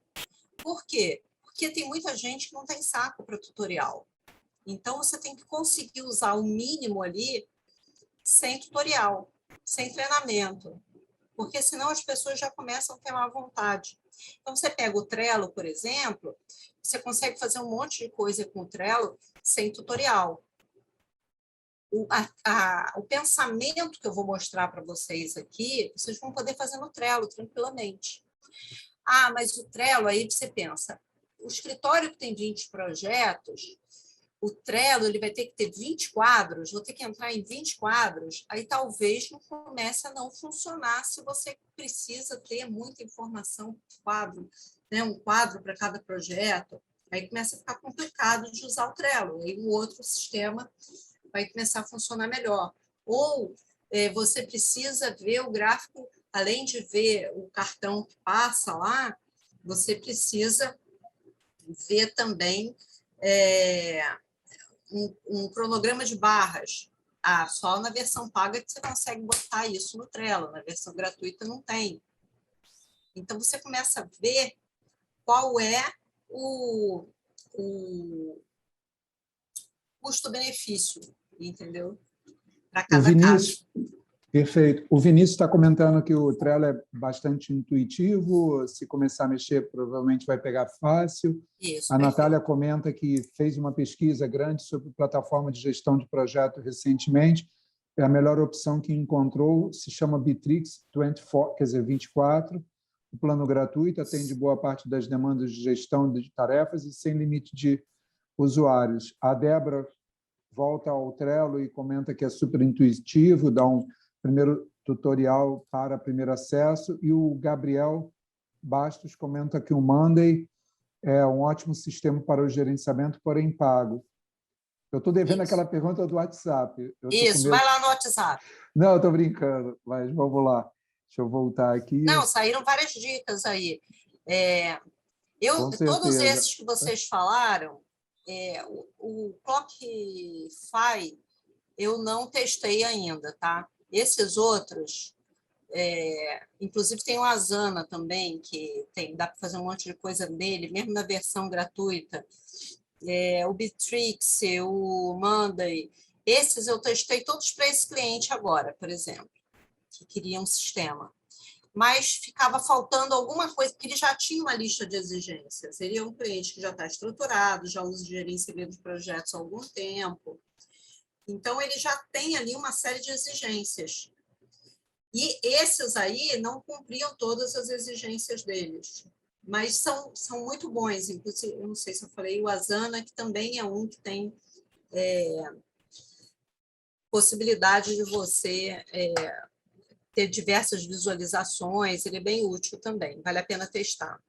Por quê? Porque tem muita gente que não tem saco para tutorial. Então, você tem que conseguir usar o mínimo ali sem tutorial, sem treinamento. Porque senão as pessoas já começam a ter má vontade. Então, você pega o Trello, por exemplo, você consegue fazer um monte de coisa com o Trello sem tutorial. O pensamento que eu vou mostrar para vocês aqui, vocês vão poder fazer no Trello tranquilamente. Mas o Trello, aí você pensa, o escritório que tem 20 projetos, o Trello ele vai ter que ter 20 quadros, vou ter que entrar em 20 quadros, aí talvez não comece a não funcionar se você precisa ter muita informação por quadro, né? Um quadro para cada projeto, aí começa a ficar complicado de usar o Trello, aí um outro sistema vai começar a funcionar melhor. Ou você precisa ver o gráfico, além de ver o cartão que passa lá, você precisa ver também um cronograma de barras. Só na versão paga que você consegue botar isso no Trello, na versão gratuita não tem. Então, você começa a ver qual é o custo-benefício, entendeu? Para cada caso. Perfeito. O Vinícius está comentando que o Trello é bastante intuitivo, se começar a mexer, provavelmente vai pegar fácil. Isso, a Natália comenta que fez uma pesquisa grande sobre plataforma de gestão de projeto recentemente. É a melhor opção que encontrou, se chama Bitrix 24, quer dizer, 24. O plano gratuito atende boa parte das demandas de gestão de tarefas e sem limite de usuários. A Débora volta ao Trello e comenta que é super intuitivo, dá um primeiro tutorial para primeiro acesso, e o Gabriel Bastos comenta que o Monday é um ótimo sistema para o gerenciamento, porém pago. Eu estou devendo aquela pergunta do WhatsApp. Isso, vai lá no WhatsApp. Não, eu estou brincando, mas vamos lá. Deixa eu voltar aqui. Não, saíram várias dicas aí. Todos esses que vocês falaram, o Clockify eu não testei ainda, tá? Esses outros, inclusive tem o Asana também, que dá para fazer um monte de coisa nele, mesmo na versão gratuita. O Bitrix, o Monday, Esses eu testei todos para esse cliente agora, por exemplo, que queria um sistema. Mas ficava faltando alguma coisa, porque ele já tinha uma lista de exigências. Ele é um cliente que já está estruturado, já usa gerenciamento de projetos há algum tempo. Então, ele já tem ali uma série de exigências. E esses aí não cumpriam todas as exigências deles, mas são muito bons. Inclusive, eu não sei se eu falei, o Asana, que também é um que tem possibilidade de você ter diversas visualizações, ele é bem útil também, vale a pena testar.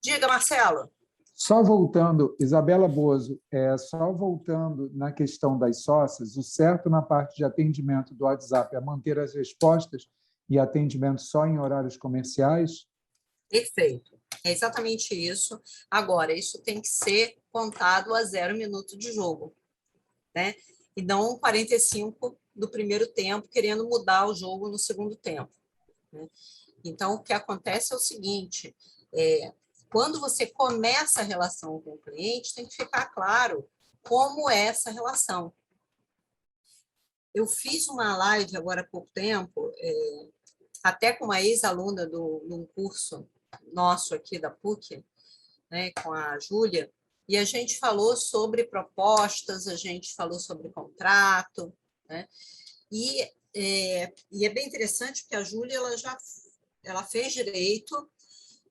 Diga, Marcelo. Só voltando, Isabela Bozo, só voltando na questão das sócias, o certo na parte de atendimento do WhatsApp é manter as respostas e atendimento só em horários comerciais? Perfeito, é exatamente isso. Agora, isso tem que ser contado a 0 minuto de jogo, né? E não 45 do primeiro tempo, querendo mudar o jogo no segundo tempo, né? Então, o que acontece é o seguinte, quando você começa a relação com o cliente, tem que ficar claro como é essa relação. Eu fiz uma live agora há pouco tempo, até com uma ex-aluna de um curso nosso aqui da PUC, né, com a Júlia, e a gente falou sobre propostas, a gente falou sobre contrato, né? E é bem interessante porque a Júlia ela fez direito,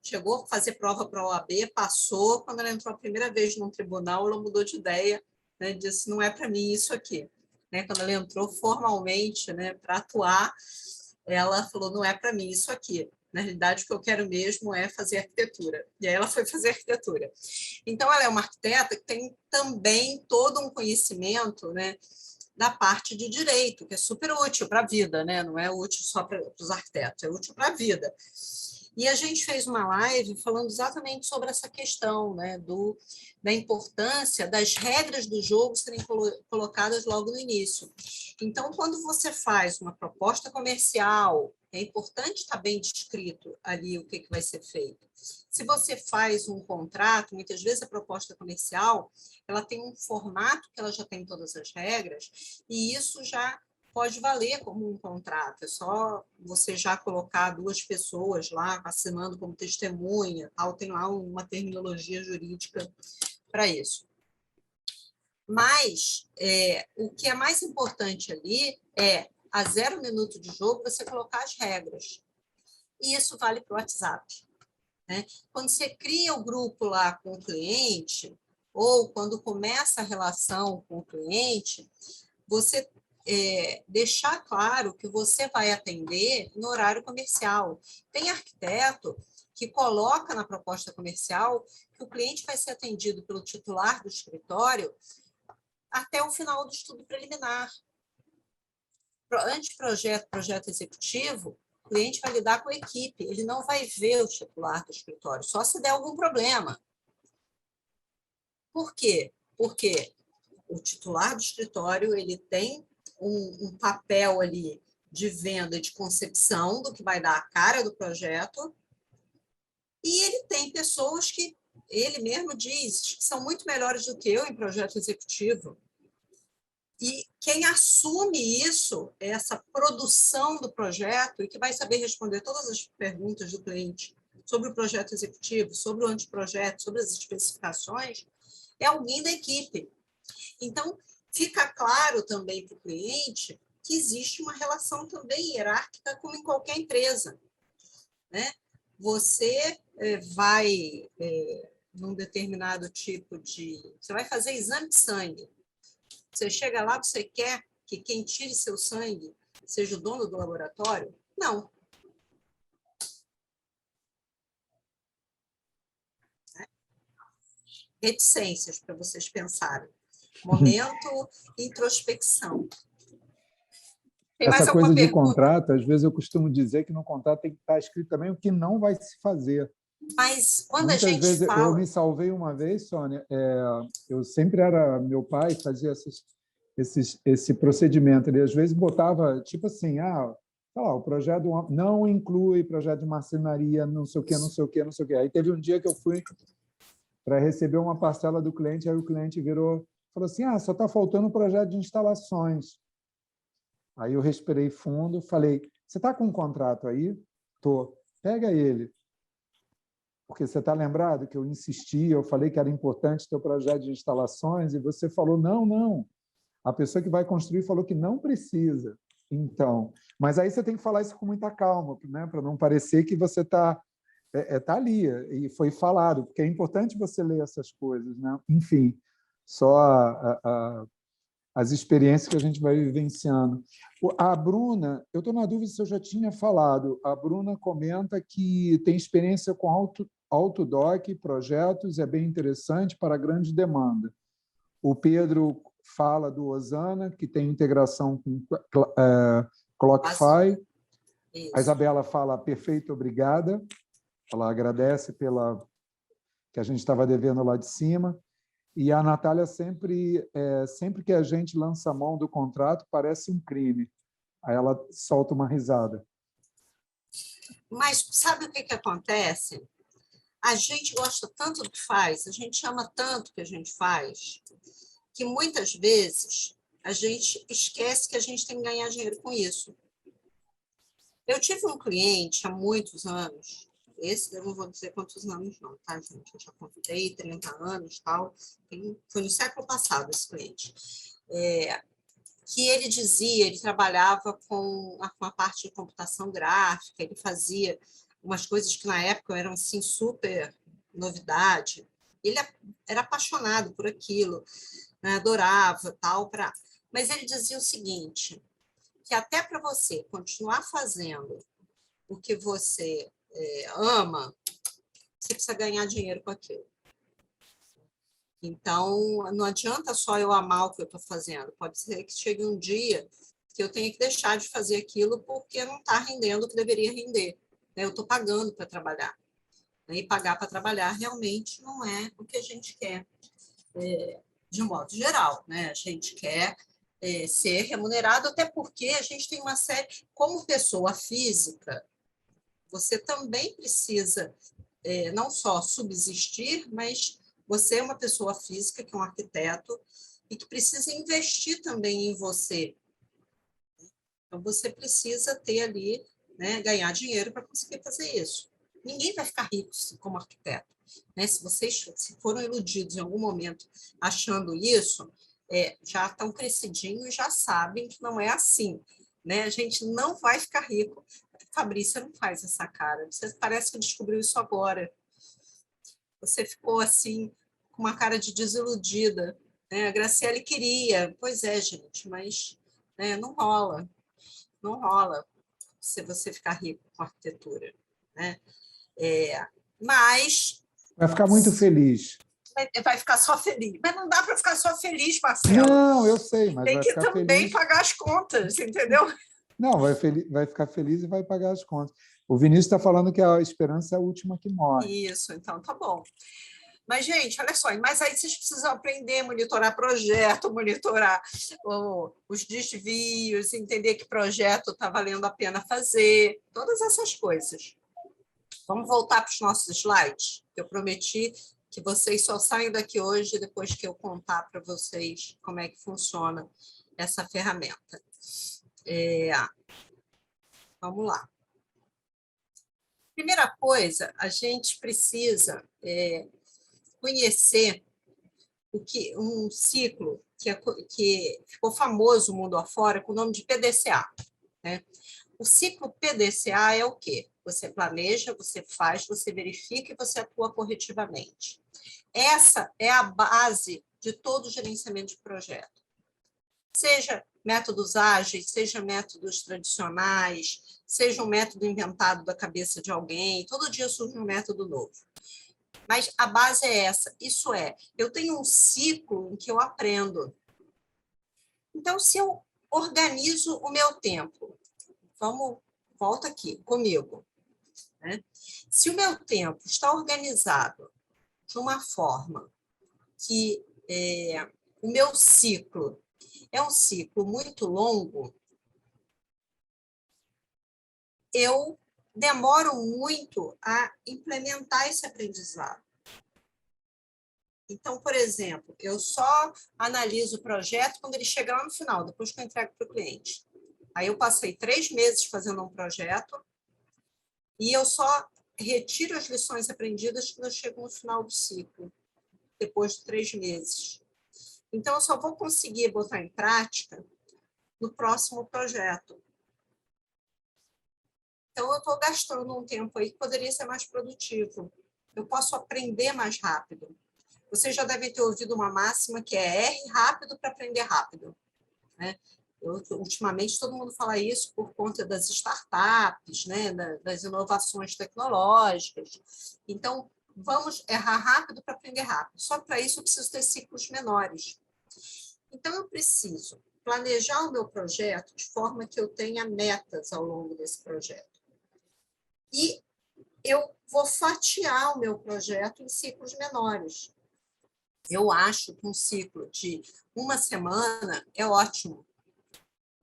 chegou a fazer prova para a OAB, passou, quando ela entrou a primeira vez num tribunal, ela mudou de ideia, né, disse, não é para mim isso aqui. Né, quando ela entrou formalmente, né, para atuar, ela falou, não é para mim isso aqui. Na realidade, o que eu quero mesmo é fazer arquitetura. E aí ela foi fazer arquitetura. Então, ela é uma arquiteta que tem também todo um conhecimento, né, da parte de direito, que é super útil para a vida, né? Não é útil só para os arquitetos, é útil para a vida. E a gente fez uma live falando exatamente sobre essa questão, né, da importância das regras do jogo serem colocadas logo no início. Então, quando você faz uma proposta comercial, é importante estar bem descrito ali o que vai ser feito. Se você faz um contrato, muitas vezes a proposta comercial ela tem um formato que ela já tem todas as regras, e isso já pode valer como um contrato, é só você já colocar 2 pessoas lá assinando como testemunha, tal, tem lá uma terminologia jurídica para isso. Mas o que é mais importante ali é, a 0 minuto de jogo, você colocar as regras. E isso vale para o WhatsApp. Né? Quando você cria o grupo lá com o cliente, ou quando começa a relação com o cliente, você deixar claro que você vai atender no horário comercial. Tem arquiteto que coloca na proposta comercial que o cliente vai ser atendido pelo titular do escritório até o final do estudo preliminar. Anteprojeto, projeto executivo, o cliente vai lidar com a equipe, ele não vai ver o titular do escritório, só se der algum problema. Por quê? Porque o titular do escritório ele tem um papel ali de venda, de concepção do que vai dar a cara do projeto, e ele tem pessoas que ele mesmo diz que são muito melhores do que eu em projeto executivo. E quem assume isso, essa produção do projeto, e que vai saber responder todas as perguntas do cliente sobre o projeto executivo, sobre o anteprojeto, sobre as especificações, é alguém da equipe. Então, fica claro também para o cliente que existe uma relação também hierárquica, como em qualquer empresa. Né? Você vai, num determinado tipo de... Você vai fazer exame de sangue. Você chega lá, você quer que quem tire seu sangue seja o dono do laboratório? Não. Reticências para vocês pensarem. Momento, introspecção. Tem mais Essa alguma coisa de pergunta? contrato, às vezes eu costumo dizer que no contrato tem que estar escrito também o que não vai se fazer. Mas quando a Muitas gente vezes eu fala... me salvei uma vez, Sônia, eu sempre era... Meu pai fazia esse procedimento. Ele às vezes botava, tipo assim, sei lá, o projeto não inclui projeto de marcenaria, não sei o quê, não sei o quê, não sei o quê. Aí teve um dia que eu fui para receber uma parcela do cliente, aí o cliente virou falou assim, só está faltando um projeto de instalações. Aí eu respirei fundo, falei, você está com um contrato aí? Tô. Pega ele. Porque você está lembrado que eu insisti, eu falei que era importante ter o projeto de instalações e você falou, não, não. A pessoa que vai construir falou que não precisa. Então, mas aí você tem que falar isso com muita calma, né? Para não parecer que você está tá ali e foi falado, porque é importante você ler essas coisas, né? Enfim, só as experiências que a gente vai vivenciando. A Bruna, eu estou na dúvida se eu já tinha falado, a Bruna comenta que tem experiência com Autodoc, projetos, é bem interessante para grande demanda. O Pedro fala do Osana, que tem integração com Clockify. A Isabela fala perfeito, obrigada. Ela agradece pela que a gente estava devendo lá de cima. E a Natália sempre que a gente lança a mão do contrato, parece um crime. Aí ela solta uma risada. Mas sabe o que acontece? A gente gosta tanto do que faz, a gente ama tanto o que a gente faz, que muitas vezes a gente esquece que a gente tem que ganhar dinheiro com isso. Eu tive um cliente há muitos anos, esse eu não vou dizer quantos anos não, tá, gente? Eu já convidei 30 anos, tal. Foi no século passado esse cliente. Que ele dizia, ele trabalhava com a parte de computação gráfica, ele fazia umas coisas que na época eram assim super novidade. Ele era apaixonado por aquilo, né? Adorava tal, mas ele dizia o seguinte, que até para você continuar fazendo o que você ama, você precisa ganhar dinheiro com aquilo. Então, não adianta só eu amar o que eu estou fazendo. Pode ser que chegue um dia que eu tenha que deixar de fazer aquilo porque não está rendendo o que deveria render. Eu estou pagando para trabalhar. E pagar para trabalhar realmente não é o que a gente quer, de um modo geral. A gente quer ser remunerado, até porque a gente tem uma série... Como pessoa física, você também precisa não só subsistir, mas você é uma pessoa física, que é um arquiteto, e que precisa investir também em você. Então, você precisa ter ali, ganhar dinheiro para conseguir fazer isso. Ninguém vai ficar rico como arquiteto. Se vocês foram iludidos em algum momento achando isso, já estão crescidinhos e já sabem que não é assim. A gente não vai ficar rico. Fabrícia não faz essa cara. Você parece que descobriu isso agora. Você ficou assim, com uma cara de desiludida. A Graciele queria. Pois é, gente, mas não rola. Não rola se você ficar rico com arquitetura. Mas... Vai ficar muito feliz. Vai ficar só feliz. Mas não dá para ficar só feliz, Marcelo. Não, eu sei, mas tem vai que ficar também feliz. Pagar as contas, entendeu? Não, vai ficar feliz e vai pagar as contas. O Vinícius está falando que a esperança é a última que morre. Isso, então tá bom. Mas, gente, olha só, mas aí vocês precisam aprender a monitorar projeto, monitorar os desvios, entender que projeto está valendo a pena fazer, todas essas coisas. Vamos voltar para os nossos slides? Eu prometi que vocês só saem daqui hoje depois que eu contar para vocês como é que funciona essa ferramenta. Vamos lá. Primeira coisa, a gente precisa conhecer um ciclo que ficou famoso mundo afora com o nome de PDCA. O ciclo PDCA é o quê? Você planeja, você faz, você verifica e você atua corretivamente. Essa é a base de todo o gerenciamento de projeto. Seja métodos ágeis, seja métodos tradicionais, seja um método inventado da cabeça de alguém, todo dia surge um método novo. Mas a base é essa, isso é, eu tenho um ciclo em que eu aprendo. Então, se eu organizo o meu tempo, volta aqui comigo. Se o meu tempo está organizado de uma forma que o meu ciclo é um ciclo muito longo, eu demoro muito a implementar esse aprendizado. Então, por exemplo, eu só analiso o projeto quando ele chega lá no final, depois que eu entrego para o cliente. Aí eu passei 3 meses fazendo um projeto e eu só retiro as lições aprendidas quando eu chego no final do ciclo, depois de 3 meses. Então, eu só vou conseguir botar em prática no próximo projeto. Então, eu estou gastando um tempo aí que poderia ser mais produtivo. Eu posso aprender mais rápido. Vocês já devem ter ouvido uma máxima que é R rápido para aprender rápido, né? Ultimamente, todo mundo fala isso por conta das startups, né? Das inovações tecnológicas. Então, vamos errar rápido para aprender rápido. Só para isso eu preciso ter ciclos menores. Então, eu preciso planejar o meu projeto de forma que eu tenha metas ao longo desse projeto. E eu vou fatiar o meu projeto em ciclos menores. Eu acho que um ciclo de 1 semana é ótimo.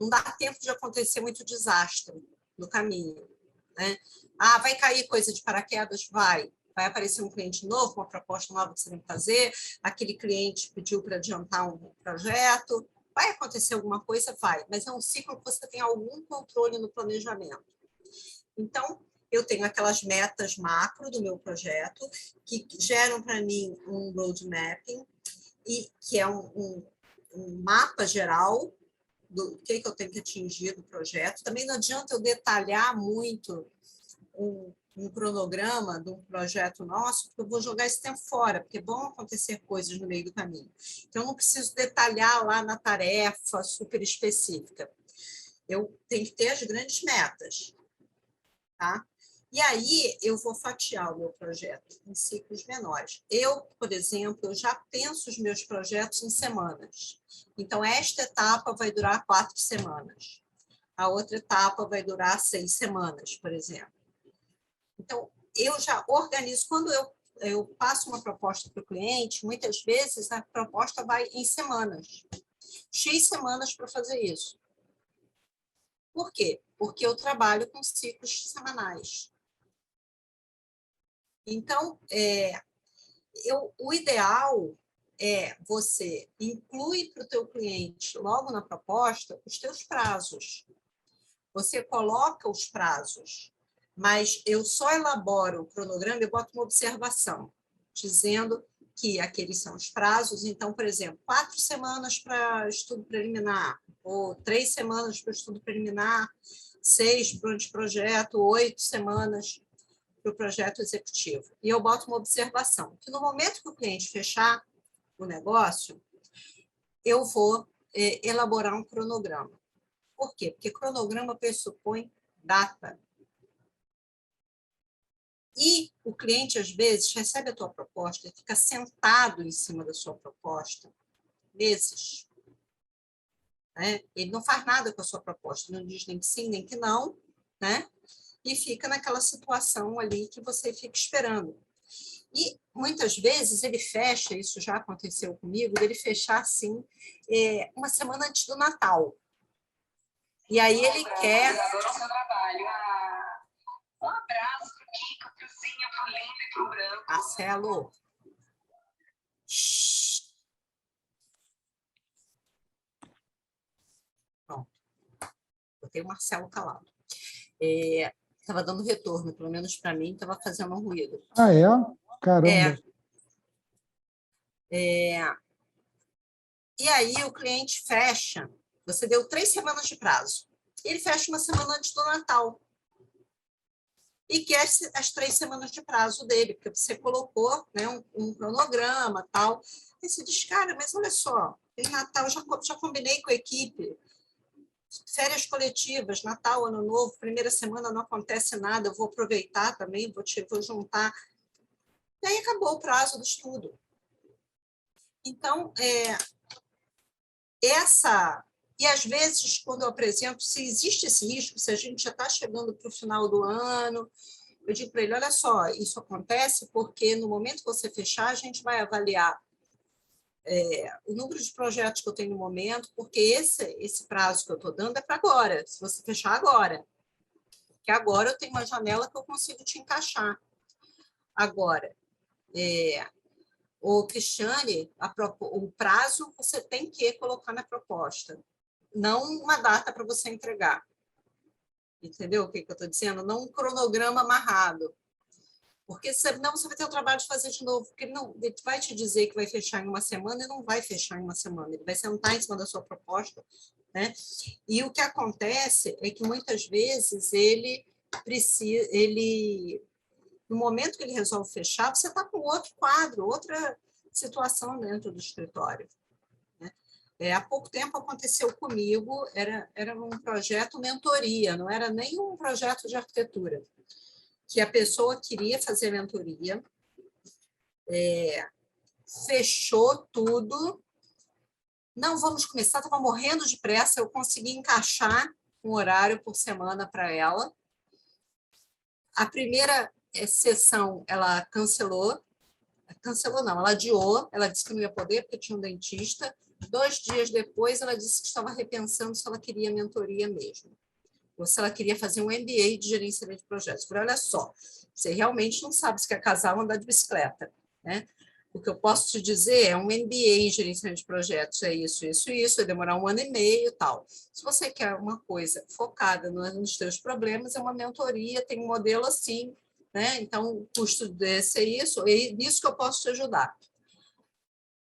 Não dá tempo de acontecer muito desastre no caminho, né? Ah, vai cair coisa de paraquedas? Vai. Vai aparecer um cliente novo, uma proposta nova que você tem que fazer, aquele cliente pediu para adiantar um projeto, vai acontecer alguma coisa? Vai, mas é um ciclo que você tem algum controle no planejamento. Então, eu tenho aquelas metas macro do meu projeto, que geram para mim um roadmapping, e que é um mapa geral do que eu tenho que atingir do projeto. Também não adianta eu detalhar muito um cronograma de um projeto nosso, porque eu vou jogar esse tempo fora, porque vão acontecer coisas no meio do caminho. Então, eu não preciso detalhar lá na tarefa super específica. Eu tenho que ter as grandes metas, tá? E aí, eu vou fatiar o meu projeto em ciclos menores. Eu, por exemplo, eu já penso os meus projetos em semanas. Então, esta etapa vai durar 4 semanas. A outra etapa vai durar 6 semanas, por exemplo. Então, eu já organizo. Quando eu passo uma proposta para o cliente, muitas vezes a proposta vai em semanas. X semanas para fazer isso. Por quê? Porque eu trabalho com ciclos semanais. Então, o ideal é você inclui para o teu cliente, logo na proposta, os teus prazos. Você coloca os prazos, mas eu só elaboro o cronograma, eu boto uma observação, dizendo que aqueles são os prazos. Então, por exemplo, 4 semanas para estudo preliminar, ou 3 semanas para estudo preliminar, 6 para o anteprojeto, 8 semanas para o projeto executivo. E eu boto uma observação, que no momento que o cliente fechar o negócio, eu vou elaborar um cronograma. Por quê? Porque cronograma pressupõe data. E o cliente, às vezes, recebe a tua proposta e fica sentado em cima da sua proposta meses. Né? Ele não faz nada com a sua proposta, não diz nem que sim, nem que não, né? E fica naquela situação ali que você fica esperando. E, muitas vezes, ele fecha, isso já aconteceu comigo, ele fechar, assim, 1 semana antes do Natal. E aí ele quer... Um abraço pro Kiko, pro Zinho, pro Lindo e pro Branco. Marcelo. Pronto. Botei o Marcelo calado. Estava dando retorno, pelo menos para mim, estava fazendo um ruído. Ah, é? Caramba. E aí o cliente fecha. Você deu 3 semanas de prazo. Ele fecha 1 semana antes do Natal. E quer as 3 semanas de prazo dele, porque você colocou, né, um cronograma, tal. Aí você diz, cara, mas olha só, em Natal já combinei com a equipe, férias coletivas, Natal, Ano Novo, primeira semana não acontece nada, eu vou aproveitar também, vou juntar. E aí acabou o prazo do estudo. Então, E, às vezes, quando eu apresento, se existe esse risco, se a gente já está chegando para o final do ano, eu digo para ele, olha só, isso acontece porque no momento que você fechar, a gente vai avaliar o número de projetos que eu tenho no momento, porque esse prazo que eu estou dando é para agora, se você fechar agora. Porque agora eu tenho uma janela que eu consigo te encaixar. Agora, Ô, Cristiane, o prazo você tem que colocar na proposta, não uma data para você entregar. Entendeu o que eu estou dizendo? Não um cronograma amarrado. Porque senão você vai ter o trabalho de fazer de novo. Porque ele vai te dizer que vai fechar em uma semana e não vai fechar em uma semana. Ele vai sentar em cima da sua proposta, né? E o que acontece é que muitas vezes no momento que ele resolve fechar, você está com outro quadro, outra situação dentro do escritório. Há pouco tempo aconteceu comigo, era um projeto mentoria, não era nem um projeto de arquitetura, que a pessoa queria fazer mentoria, fechou tudo, não, vamos começar, estava morrendo de pressa, eu consegui encaixar um horário por semana para ela. A primeira sessão ela cancelou não, ela adiou, ela disse que não ia poder porque tinha um dentista. 2 dias depois, ela disse que estava repensando se ela queria mentoria mesmo, ou se ela queria fazer um MBA de gerenciamento de projetos. Por olha só, você realmente não sabe se quer casar ou andar de bicicleta, né? O que eu posso te dizer é um MBA em gerenciamento de projetos, é isso, isso, isso, vai demorar 1 ano e meio e tal. Se você quer uma coisa focada nos seus problemas, é uma mentoria, tem um modelo assim, né? Então, o custo desse é isso, e nisso que eu posso te ajudar.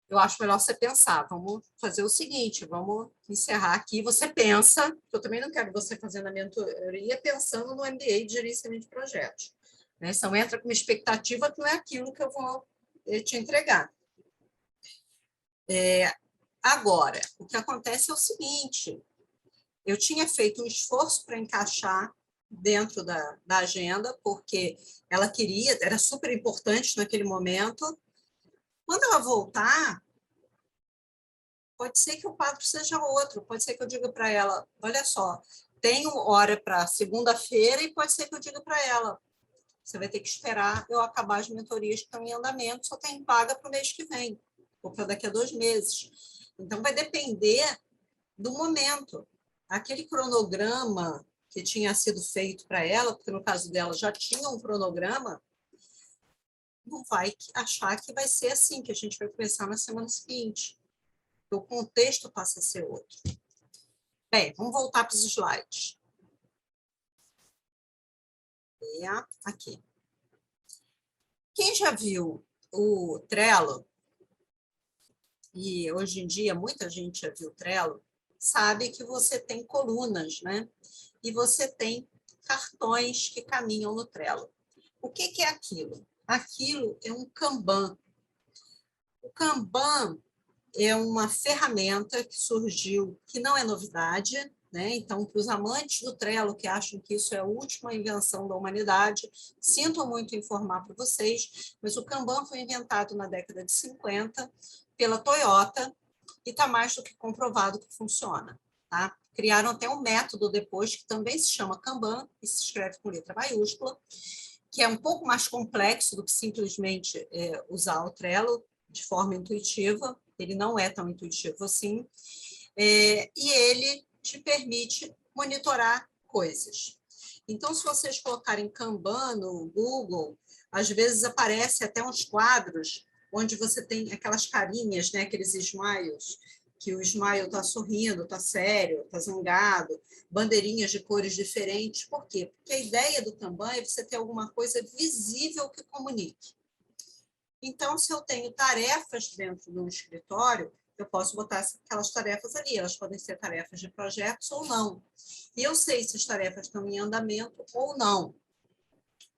Eu acho melhor você pensar, vamos fazer o seguinte, vamos encerrar aqui, você pensa, eu também não quero você fazendo a mentoria pensando no MBA de gerenciamento de projetos. Né? Então, entra com uma expectativa que não é aquilo que eu vou te entregar. Agora, o que acontece é o seguinte, eu tinha feito um esforço para encaixar dentro da agenda, porque ela queria, era super importante naquele momento. Quando ela voltar, pode ser que o quadro seja outro, pode ser que eu diga para ela, olha só, tenho hora para segunda-feira e pode ser que eu diga para ela, você vai ter que esperar eu acabar as mentorias que estão em andamento, só tem paga para o mês que vem, ou para daqui a 2 meses. Então, vai depender do momento. Aquele cronograma que tinha sido feito para ela, porque no caso dela já tinha um cronograma, não vai achar que vai ser assim, que a gente vai começar na semana seguinte. O contexto passa a ser outro. Bem, vamos voltar para os slides. Aqui. Quem já viu o Trello, e hoje em dia muita gente já viu o Trello, sabe que você tem colunas, né? E você tem cartões que caminham no Trello. O que é aquilo? Aquilo é um Kanban. O Kanban é uma ferramenta que surgiu, que não é novidade, né? Então, para os amantes do Trello que acham que isso é a última invenção da humanidade, sinto muito informar para vocês, mas o Kanban foi inventado na década de 50 pela Toyota e está mais do que comprovado que funciona. Tá? Criaram até um método depois que também se chama Kanban, e se escreve com letra maiúscula, que é um pouco mais complexo do que simplesmente usar o Trello de forma intuitiva, ele não é tão intuitivo assim, e ele te permite monitorar coisas. Então, se vocês colocarem Kanban no Google, às vezes aparece até uns quadros onde você tem aquelas carinhas, né, aqueles smiles, que o smile está sorrindo, está sério, está zangado, bandeirinhas de cores diferentes. Por quê? Porque a ideia do Kanban é você ter alguma coisa visível que comunique. Então, se eu tenho tarefas dentro do escritório, eu posso botar aquelas tarefas ali, elas podem ser tarefas de projetos ou não. E eu sei se as tarefas estão em andamento ou não.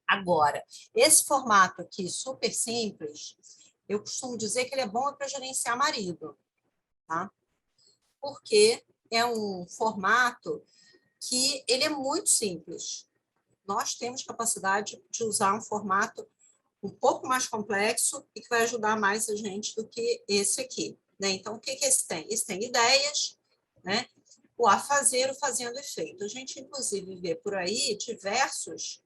Agora, esse formato aqui, super simples, eu costumo dizer que ele é bom para gerenciar marido, tá? Porque é um formato que ele é muito simples. Nós temos capacidade de usar um formato um pouco mais complexo e que vai ajudar mais a gente do que esse aqui. Né? Então, o que esse tem? Esse tem ideias, né? O a fazer, o fazendo efeito. A gente, inclusive, vê por aí diversos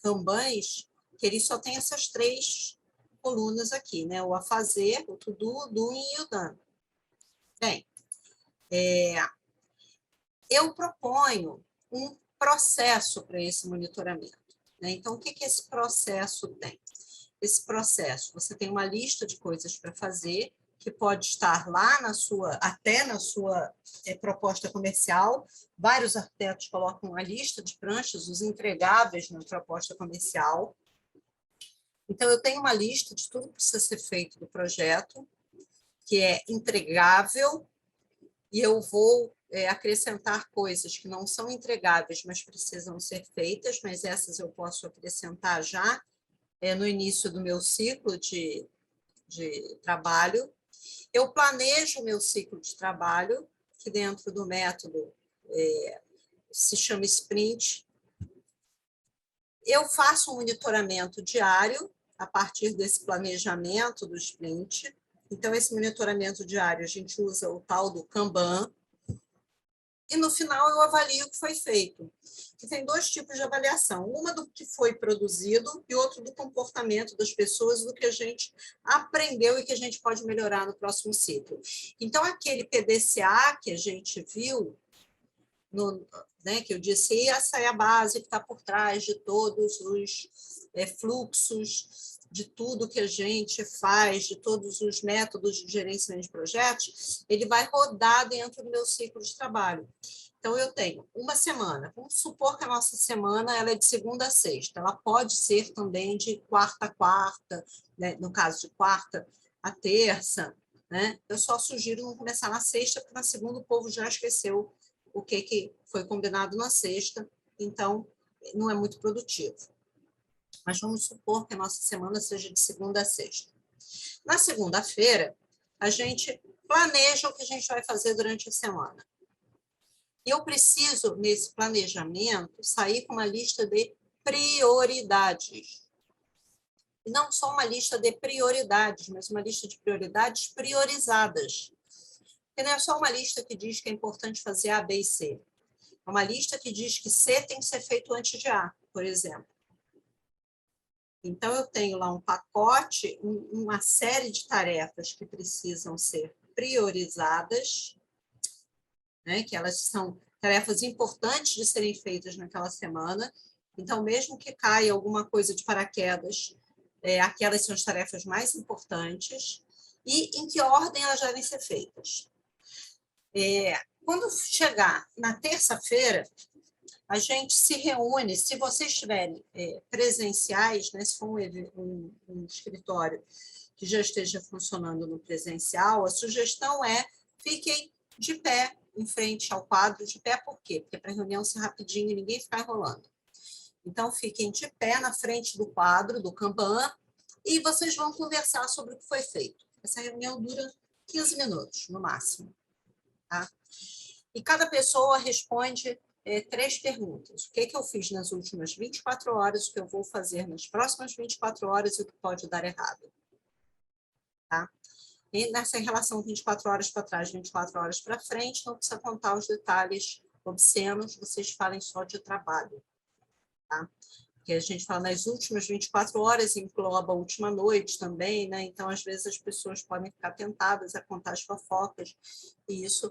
Kanbans que ele só tem essas 3 colunas aqui, né? O a fazer, o to do, o doing e o done. Bem, eu proponho um processo para esse monitoramento. Né? Então, o que esse processo tem? esse processo? Você tem uma lista de coisas para fazer, que pode estar lá até na sua proposta comercial. Vários arquitetos colocam a lista de pranchas, os entregáveis na proposta comercial. Então, eu tenho uma lista de tudo que precisa ser feito do projeto, que é entregável, e eu vou acrescentar coisas que não são entregáveis, mas precisam ser feitas, mas essas eu posso acrescentar já no início do meu ciclo de trabalho. Eu planejo o meu ciclo de trabalho, que dentro do método se chama sprint. Eu faço um monitoramento diário a partir desse planejamento do sprint. Então, esse monitoramento diário, a gente usa o tal do Kanban. E, no final, eu avalio o que foi feito. E tem dois tipos de avaliação. Uma do que foi produzido e outro do comportamento das pessoas, do que a gente aprendeu e que a gente pode melhorar no próximo ciclo. Então, aquele PDCA que a gente viu, que eu disse, essa é a base que está por trás de todos os fluxos, de tudo que a gente faz, de todos os métodos de gerenciamento de projetos, ele vai rodar dentro do meu ciclo de trabalho. Então, eu tenho uma semana. Vamos supor que a nossa semana ela é de segunda a sexta. Ela pode ser também de quarta a quarta, né? No caso de quarta a terça. Né? Eu só sugiro não começar na sexta, porque na segunda o povo já esqueceu o que foi combinado na sexta, então não é muito produtivo. Mas vamos supor que a nossa semana seja de segunda a sexta. Na segunda-feira, a gente planeja o que a gente vai fazer durante a semana. E eu preciso, nesse planejamento, sair com uma lista de prioridades. E não só uma lista de prioridades, mas uma lista de prioridades priorizadas. Porque não é só uma lista que diz que é importante fazer A, B e C. É uma lista que diz que C tem que ser feito antes de A, por exemplo. Então, eu tenho lá um pacote, uma série de tarefas que precisam ser priorizadas, né? Que elas são tarefas importantes de serem feitas naquela semana. Então, mesmo que caia alguma coisa de paraquedas, aquelas são as tarefas mais importantes e em que ordem elas devem ser feitas. Quando chegar na terça-feira, a gente se reúne, se vocês estiverem presenciais, né, se for um escritório que já esteja funcionando no presencial, a sugestão é fiquem de pé em frente ao quadro. De pé por quê? Porque para a reunião ser rapidinho e ninguém ficar enrolando. Então, fiquem de pé na frente do quadro, do Kanban, e vocês vão conversar sobre o que foi feito. Essa reunião dura 15 minutos, no máximo. Tá? E cada pessoa responde 3 perguntas. O que eu fiz nas últimas 24 horas, o que eu vou fazer nas próximas 24 horas e o que pode dar errado. Tá? E nessa relação 24 horas para trás, 24 horas para frente, não precisa contar os detalhes obscenos, vocês falem só de trabalho. Tá? Porque a gente fala nas últimas 24 horas, engloba a última noite também, né? Então, às vezes, as pessoas podem ficar tentadas a contar as fofocas, e isso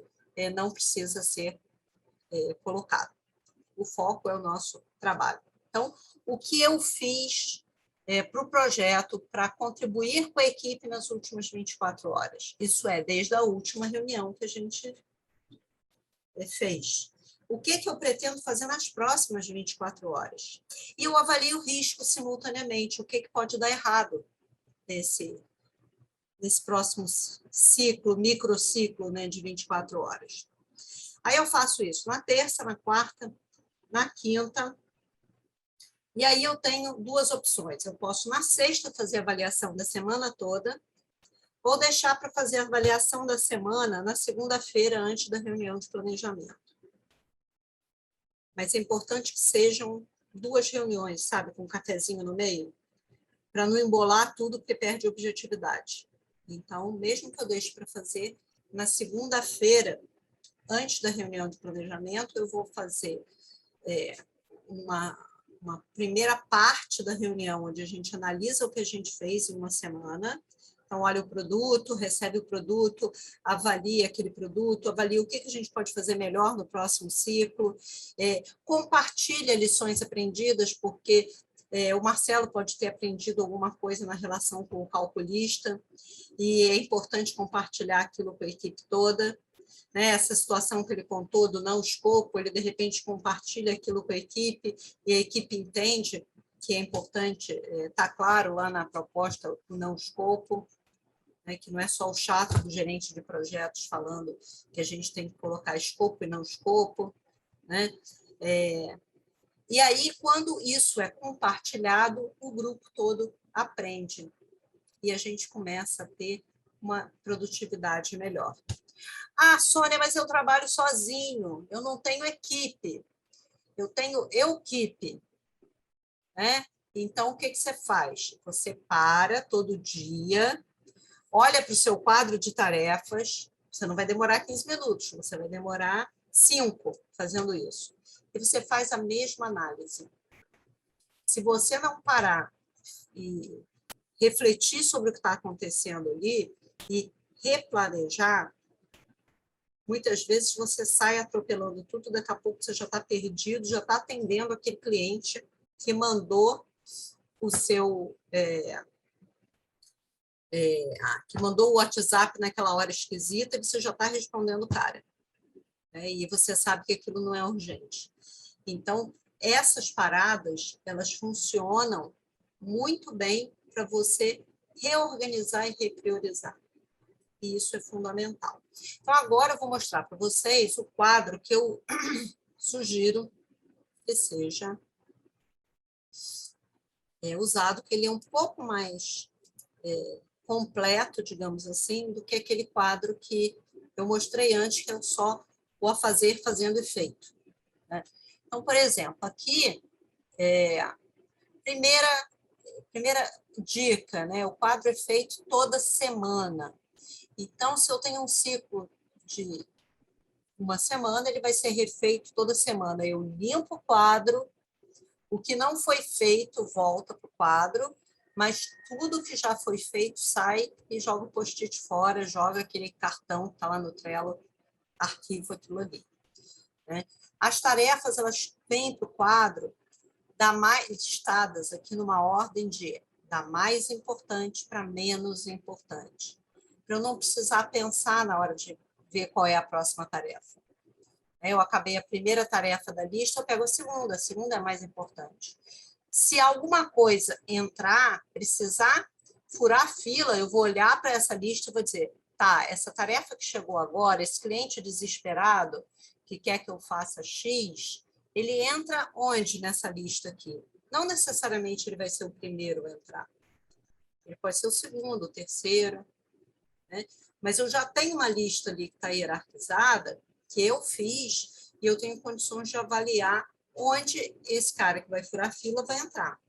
não precisa ser colocado. O foco é o nosso trabalho. Então, o que eu fiz para o projeto para contribuir com a equipe nas últimas 24 horas? Isso desde a última reunião que a gente fez. O que eu pretendo fazer nas próximas 24 horas? E eu avalio o risco simultaneamente, o que pode dar errado nesse próximo ciclo, microciclo, né, de 24 horas. Aí eu faço isso na terça, na quarta, na quinta, e aí eu tenho 2 opções. Eu posso, na sexta, fazer a avaliação da semana toda, ou deixar para fazer a avaliação da semana na segunda-feira, antes da reunião de planejamento. Mas é importante que sejam 2 reuniões, sabe, com um cafezinho no meio, para não embolar tudo, porque perde objetividade. Então, mesmo que eu deixe para fazer na segunda-feira, antes da reunião de planejamento, eu vou fazer uma primeira parte da reunião, onde a gente analisa o que a gente fez em uma semana. Então, olha o produto, recebe o produto, avalia aquele produto, avalia o que a gente pode fazer melhor no próximo ciclo, compartilha lições aprendidas, porque O Marcelo pode ter aprendido alguma coisa na relação com o calculista, e é importante compartilhar aquilo com a equipe toda. Né? Essa situação que ele contou do não escopo, ele de repente compartilha aquilo com a equipe, e a equipe entende que é importante estar claro lá na proposta do não escopo, né? Que não é só o chato do gerente de projetos falando que a gente tem que colocar escopo e não escopo. Né? E aí, quando isso é compartilhado, o grupo todo aprende e a gente começa a ter uma produtividade melhor. Ah, Sônia, mas eu trabalho sozinho, eu não tenho equipe, eu tenho equipe, né? Então, o que você faz? Você para todo dia, olha para o seu quadro de tarefas, você não vai demorar 15 minutos, você vai demorar 5 fazendo isso. E você faz a mesma análise. Se você não parar e refletir sobre o que está acontecendo ali e replanejar, muitas vezes você sai atropelando tudo, daqui a pouco você já está perdido, já está atendendo aquele cliente que mandou o seu que mandou o WhatsApp naquela hora esquisita, e você já está respondendo o cara. Né? E você sabe que aquilo não é urgente. Então, essas paradas, elas funcionam muito bem para você reorganizar e repriorizar. E isso é fundamental. Então, agora eu vou mostrar para vocês o quadro que eu sugiro que seja usado, que ele é um pouco mais completo, digamos assim, do que aquele quadro que eu mostrei antes, que é só o a fazer, fazendo efeito. Né? Então, por exemplo, aqui, primeira dica, né? O quadro é feito toda semana. Então, se eu tenho um ciclo de uma semana, ele vai ser refeito toda semana. Eu limpo o quadro, o que não foi feito volta para o quadro, mas tudo que já foi feito sai e joga o post-it fora, joga aquele cartão que está lá no Trello, arquivo aquilo ali. Né? As tarefas, elas vêm para o quadro listadas aqui numa ordem de da mais importante para menos importante, para eu não precisar pensar na hora de ver qual é a próxima tarefa. Eu acabei a primeira tarefa da lista, eu pego a segunda é mais importante. Se alguma coisa entrar, precisar furar a fila, eu vou olhar para essa lista e vou dizer, tá, essa tarefa que chegou agora, esse cliente desesperado que quer que eu faça X, ele entra onde nessa lista aqui? Não necessariamente ele vai ser o primeiro a entrar. Ele pode ser o segundo, o terceiro. Né? Mas eu já tenho uma lista ali que está hierarquizada, que eu fiz, e eu tenho condições de avaliar onde esse cara que vai furar a fila vai entrar.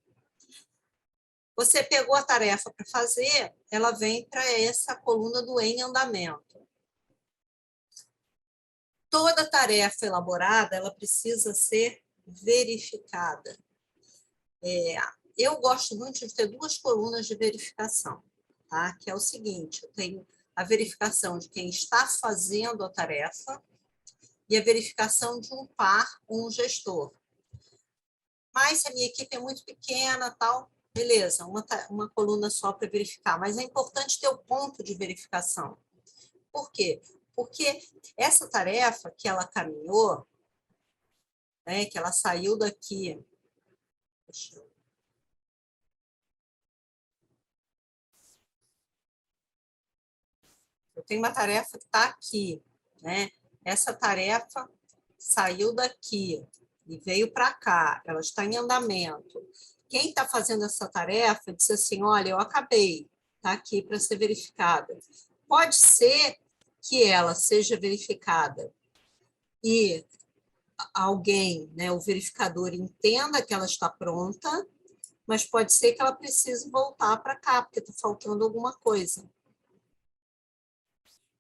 Você pegou a tarefa para fazer, ela vem para essa coluna do em andamento. Toda tarefa elaborada, ela precisa ser verificada. Eu gosto muito de ter 2 colunas de verificação, tá? Que é o seguinte, eu tenho a verificação de quem está fazendo a tarefa e a verificação de um par, um gestor. Mas se a minha equipe é muito pequena, tal, beleza, uma coluna só para verificar, mas é importante ter o ponto de verificação. Por quê? Porque essa tarefa que ela caminhou, né, que ela saiu daqui, eu tenho uma tarefa que está aqui, né? Essa tarefa saiu daqui e veio para cá, ela está em andamento. Quem está fazendo essa tarefa disse assim, olha, eu acabei, está aqui para ser verificada. Pode ser que ela seja verificada e alguém, né, o verificador, entenda que ela está pronta, mas pode ser que ela precise voltar para cá, porque está faltando alguma coisa.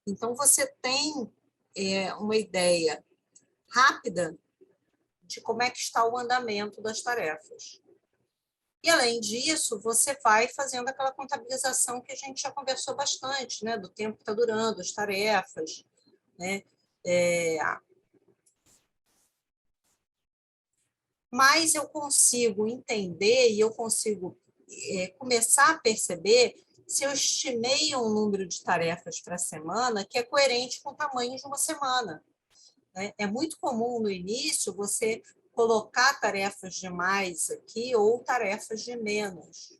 Então, você tem uma ideia rápida de como é que está o andamento das tarefas. E, além disso, você vai fazendo aquela contabilização que a gente já conversou bastante, né? Do tempo que está durando, as tarefas, né? mais eu consigo entender e eu consigo começar a perceber se eu estimei um número de tarefas para a semana que é coerente com o tamanho de uma semana. É muito comum no início você colocar tarefas de mais aqui ou tarefas de menos.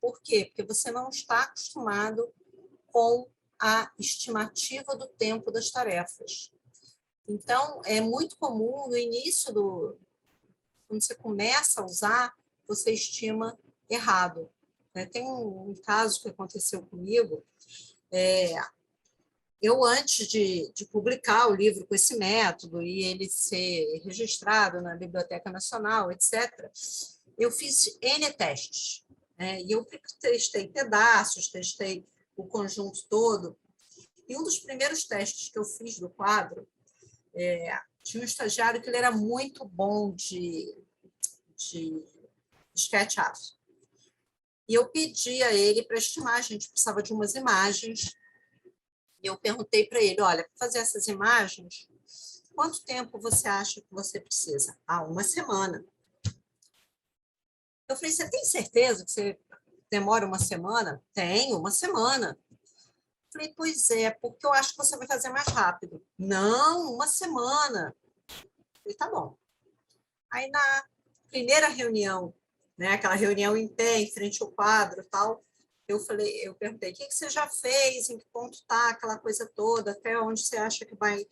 Por quê? Porque você não está acostumado com a estimativa do tempo das tarefas. Então, é muito comum no início quando você começa a usar, você estima errado. Tem um caso que aconteceu comigo, eu antes de publicar o livro com esse método e ele ser registrado na Biblioteca Nacional, etc., eu fiz N testes, e eu testei pedaços, testei o conjunto todo, e um dos primeiros testes que eu fiz do quadro, tinha um estagiário que ele era muito bom de SketchUp. E eu pedi a ele para estimar, a gente precisava de umas imagens, e eu perguntei para ele, olha, para fazer essas imagens, quanto tempo você acha que você precisa? Uma semana. Eu falei, você tem certeza que você demora uma semana? Tenho, uma semana. Eu falei, pois é, porque eu acho que você vai fazer mais rápido. Não, uma semana. Eu falei, tá bom. Aí, na primeira reunião, aquela reunião em pé, em frente ao quadro e tal, eu perguntei, o que você já fez, em que ponto está, aquela coisa toda, até onde você acha que vai,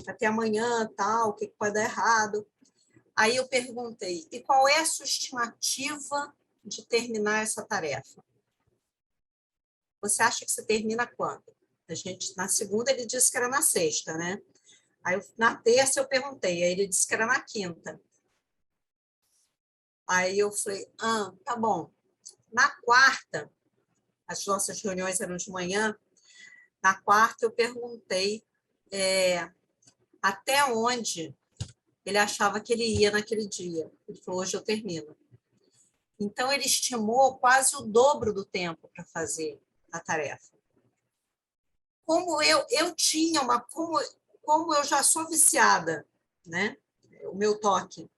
até amanhã, tal, o que pode dar errado. Aí eu perguntei, e qual é a sua estimativa de terminar essa tarefa? Você acha que você termina quando? Na segunda ele disse que era na sexta, né? Aí na terça eu perguntei, aí ele disse que era na quinta. Aí eu falei, tá bom. Na quarta, as nossas reuniões eram de manhã, na quarta eu perguntei até onde ele achava que ele ia naquele dia. Ele falou, hoje eu termino. Então, ele estimou quase o dobro do tempo para fazer a tarefa. Como eu tinha como eu já sou viciada, o meu toque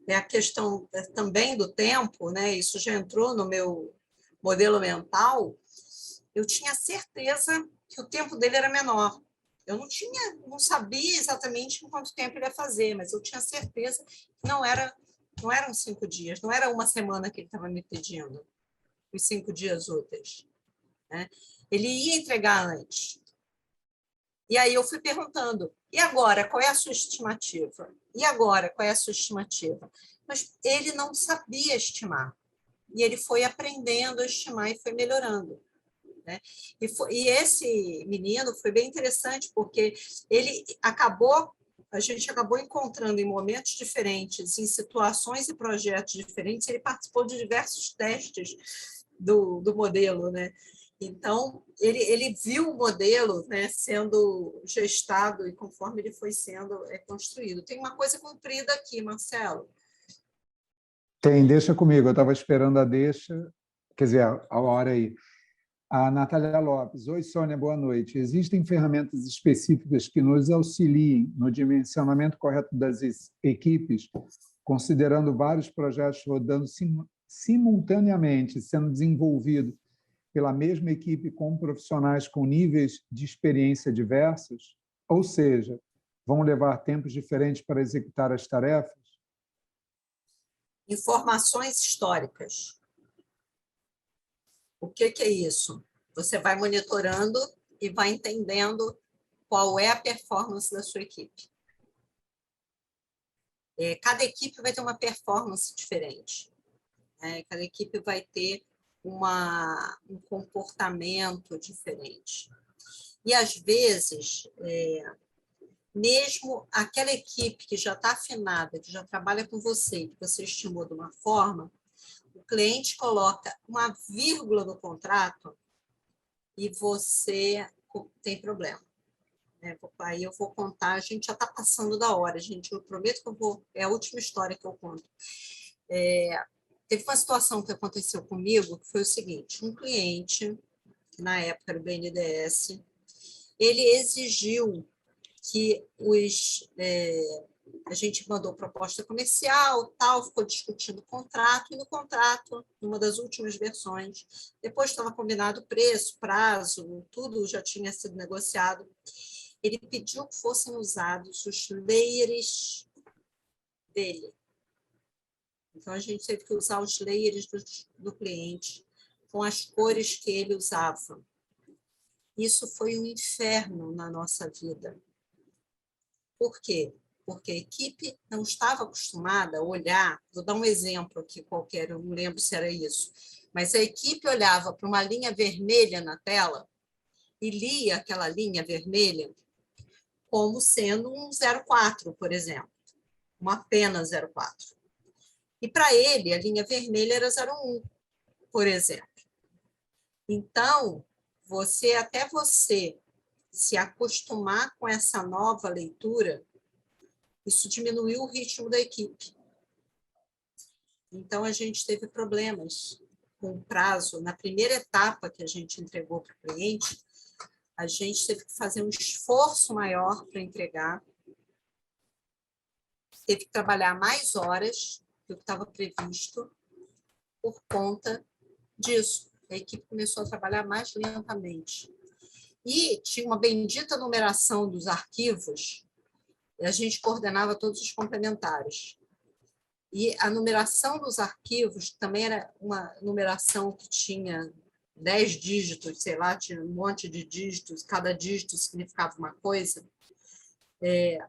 é a questão também do tempo, isso já entrou no meu modelo mental, eu tinha certeza que o tempo dele era menor. Eu não sabia exatamente em quanto tempo ele ia fazer, mas eu tinha certeza que não eram 5 dias, não era uma semana que ele estava me pedindo, os 5 dias úteis. Ele ia entregar antes. E aí eu fui perguntando, e agora, qual é a sua estimativa? E agora, qual é a sua estimativa? Mas ele não sabia estimar. E ele foi aprendendo a estimar e foi melhorando. E esse menino foi bem interessante, porque a gente acabou encontrando em momentos diferentes, em situações e projetos diferentes, ele participou de diversos testes do modelo, Então, ele viu o modelo sendo gestado e conforme ele foi sendo construído. Tem uma coisa comprida aqui, Marcelo. Tem, deixa comigo. Eu estava esperando a deixa, quer dizer, a hora aí. A Natália Lopes. Oi, Sônia, boa noite. Existem ferramentas específicas que nos auxiliem no dimensionamento correto das equipes, considerando vários projetos rodando simultaneamente, sendo desenvolvidos pela mesma equipe com profissionais com níveis de experiência diversos? Ou seja, vão levar tempos diferentes para executar as tarefas? Informações históricas. O que é isso? Você vai monitorando e vai entendendo qual é a performance da sua equipe. Cada equipe vai ter uma performance diferente. Cada equipe vai ter um comportamento diferente. E, às vezes, mesmo aquela equipe que já está afinada, que já trabalha com você, que você estimou de uma forma, o cliente coloca uma vírgula no contrato e você tem problema. Aí eu vou contar, a gente já está passando da hora, gente, eu prometo que é a última história que eu conto. Teve uma situação que aconteceu comigo, que foi o seguinte, um cliente, na época do BNDES, ele exigiu que a gente mandou proposta comercial, tal, ficou discutindo o contrato, e no contrato, numa das últimas versões, depois estava combinado o preço, prazo, tudo já tinha sido negociado, ele pediu que fossem usados os layers dele. Então, a gente teve que usar os layers do cliente com as cores que ele usava. Isso foi um inferno na nossa vida. Por quê? Porque a equipe não estava acostumada a olhar, vou dar um exemplo aqui qualquer, eu não lembro se era isso, mas a equipe olhava para uma linha vermelha na tela e lia aquela linha vermelha como sendo um 04, por exemplo, uma pena 04. E para ele, a linha vermelha era 01, por exemplo. Então, até você se acostumar com essa nova leitura, isso diminuiu o ritmo da equipe. Então, a gente teve problemas com o prazo. Na primeira etapa que a gente entregou para o cliente, a gente teve que fazer um esforço maior para entregar, teve que trabalhar mais horas do que estava previsto por conta disso. A equipe começou a trabalhar mais lentamente. E tinha uma bendita numeração dos arquivos, e a gente coordenava todos os complementares. E a numeração dos arquivos também era uma numeração que tinha 10 dígitos, sei lá, tinha um monte de dígitos, cada dígito significava uma coisa.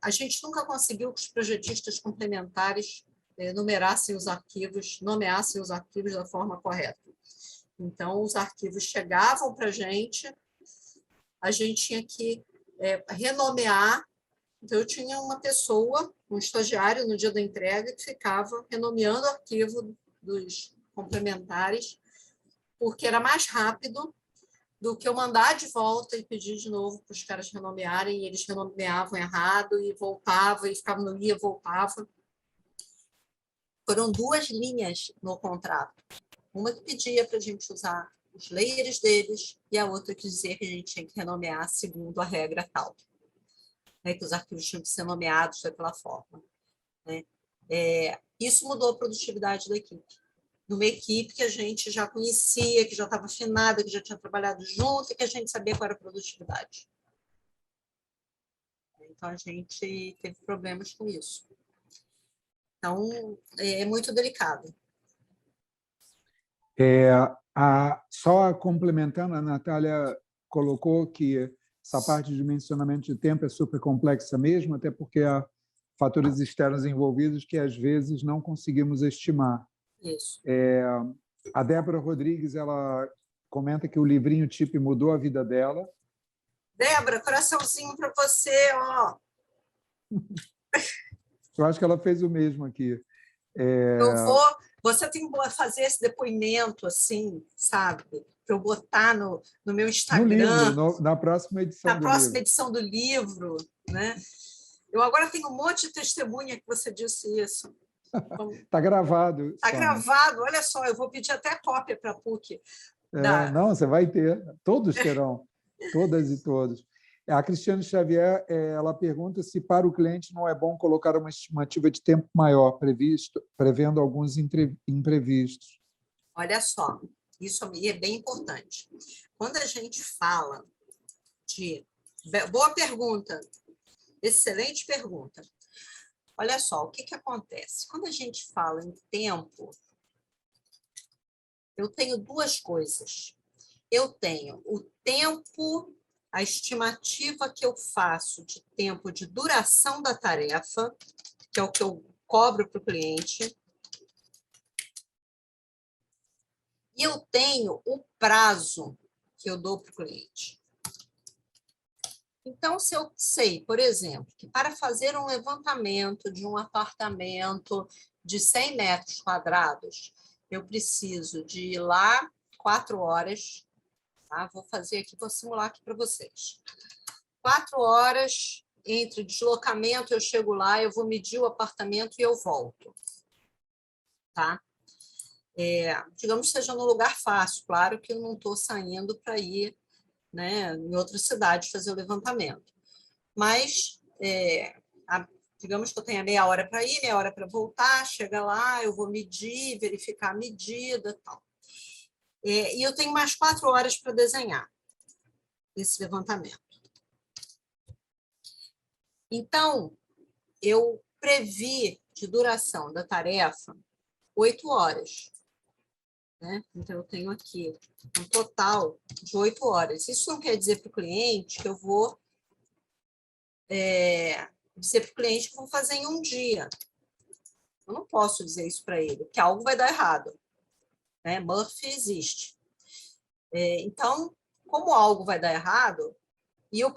A gente nunca conseguiu que os projetistas complementares nomeassem os arquivos da forma correta. Então, os arquivos chegavam para a gente tinha que renomear. Então, eu tinha uma pessoa, um estagiário, no dia da entrega, que ficava renomeando o arquivo dos complementares, porque era mais rápido do que eu mandar de volta e pedir de novo para os caras renomearem, e eles renomeavam errado, e voltava, e ficava no guia, voltava. Foram 2 linhas no contrato. Uma que pedia para a gente usar os layers deles, e a outra que dizia que a gente tinha que renomear segundo a regra tal. Que os arquivos tinham que ser nomeados daquela forma. Isso mudou a produtividade da equipe. Numa equipe que a gente já conhecia, que já estava afinada, que já tinha trabalhado junto e que a gente sabia qual era a produtividade. Então, a gente teve problemas com isso. Então, é muito delicado. Só complementando, a Natália colocou que essa parte de dimensionamento de tempo é super complexa mesmo, até porque há fatores externos envolvidos que às vezes não conseguimos estimar. Isso. A Débora Rodrigues, ela comenta que o livrinho TIP mudou a vida dela. Débora, coraçãozinho para você, ó. Eu acho que ela fez o mesmo aqui. Você tem que fazer esse depoimento, assim, sabe? Para eu botar no meu Instagram. No livro, na próxima edição do livro. Na próxima edição do livro, né? Eu agora tenho um monte de testemunha que você disse isso. Está gravado. Está gravado, olha só, eu vou pedir até cópia para a PUC. Não, você vai ter, todos terão, todas e todos. A Cristiane Xavier, ela pergunta se para o cliente não é bom colocar uma estimativa de tempo maior, prevendo alguns imprevistos. Olha só, isso é bem importante. Quando a gente fala de... Boa pergunta, excelente pergunta. Olha só, o que acontece? Quando a gente fala em tempo, eu tenho 2 coisas. Eu tenho o tempo, a estimativa que eu faço de tempo de duração da tarefa, que é o que eu cobro para o cliente. E eu tenho o prazo que eu dou para o cliente. Então, se eu sei, por exemplo, que para fazer um levantamento de um apartamento de 100 metros quadrados, eu preciso de ir lá 4 horas, tá? Vou simular aqui para vocês. 4 horas entre deslocamento, eu chego lá, eu vou medir o apartamento e eu volto. Tá? Digamos que seja num lugar fácil, claro que eu não estou saindo para ir, né, em outra cidade fazer o levantamento. Mas Digamos que eu tenha meia hora para ir, meia hora para voltar, chega lá, eu vou medir, verificar a medida e tal. E eu tenho mais 4 horas para desenhar esse levantamento. Então, eu previ de duração da tarefa 8 horas. Né? Então, eu tenho aqui um total de 8 horas. Isso não quer dizer para o cliente que eu vou dizer para o cliente que eu vou fazer em um dia. Eu não posso dizer isso para ele, porque algo vai dar errado. Né? Murphy existe. Então, como algo vai dar errado, e eu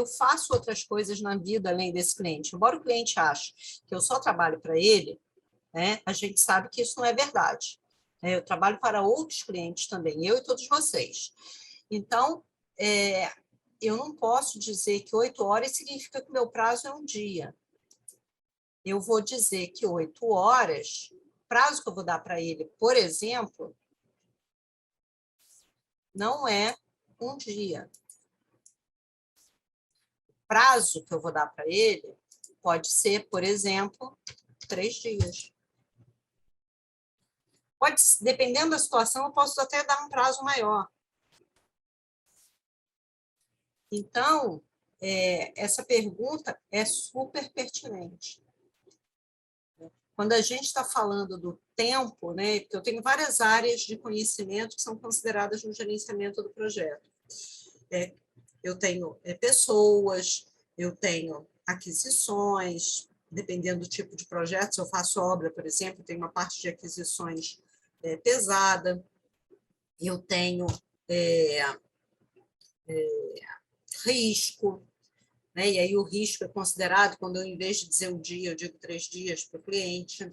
faço outras coisas na vida além desse cliente. Embora o cliente ache que eu só trabalho para ele, né, a gente sabe que isso não é verdade. Eu trabalho para outros clientes também, eu e todos vocês. Então, eu não posso dizer que 8 horas significa que o meu prazo é um dia. Eu vou dizer que 8 horas, prazo que eu vou dar para ele, por exemplo, não é um dia. O prazo que eu vou dar para ele pode ser, por exemplo, 3 dias. Dependendo da situação, eu posso até dar um prazo maior. Então, essa pergunta é super pertinente. Quando a gente está falando do tempo, né, porque eu tenho várias áreas de conhecimento que são consideradas no gerenciamento do projeto. Eu tenho pessoas, eu tenho aquisições, dependendo do tipo de projeto, se eu faço obra, por exemplo, tem uma parte de aquisições pesada, eu tenho risco, né? E aí o risco é considerado quando eu, em vez de dizer um dia, eu digo 3 dias para o cliente.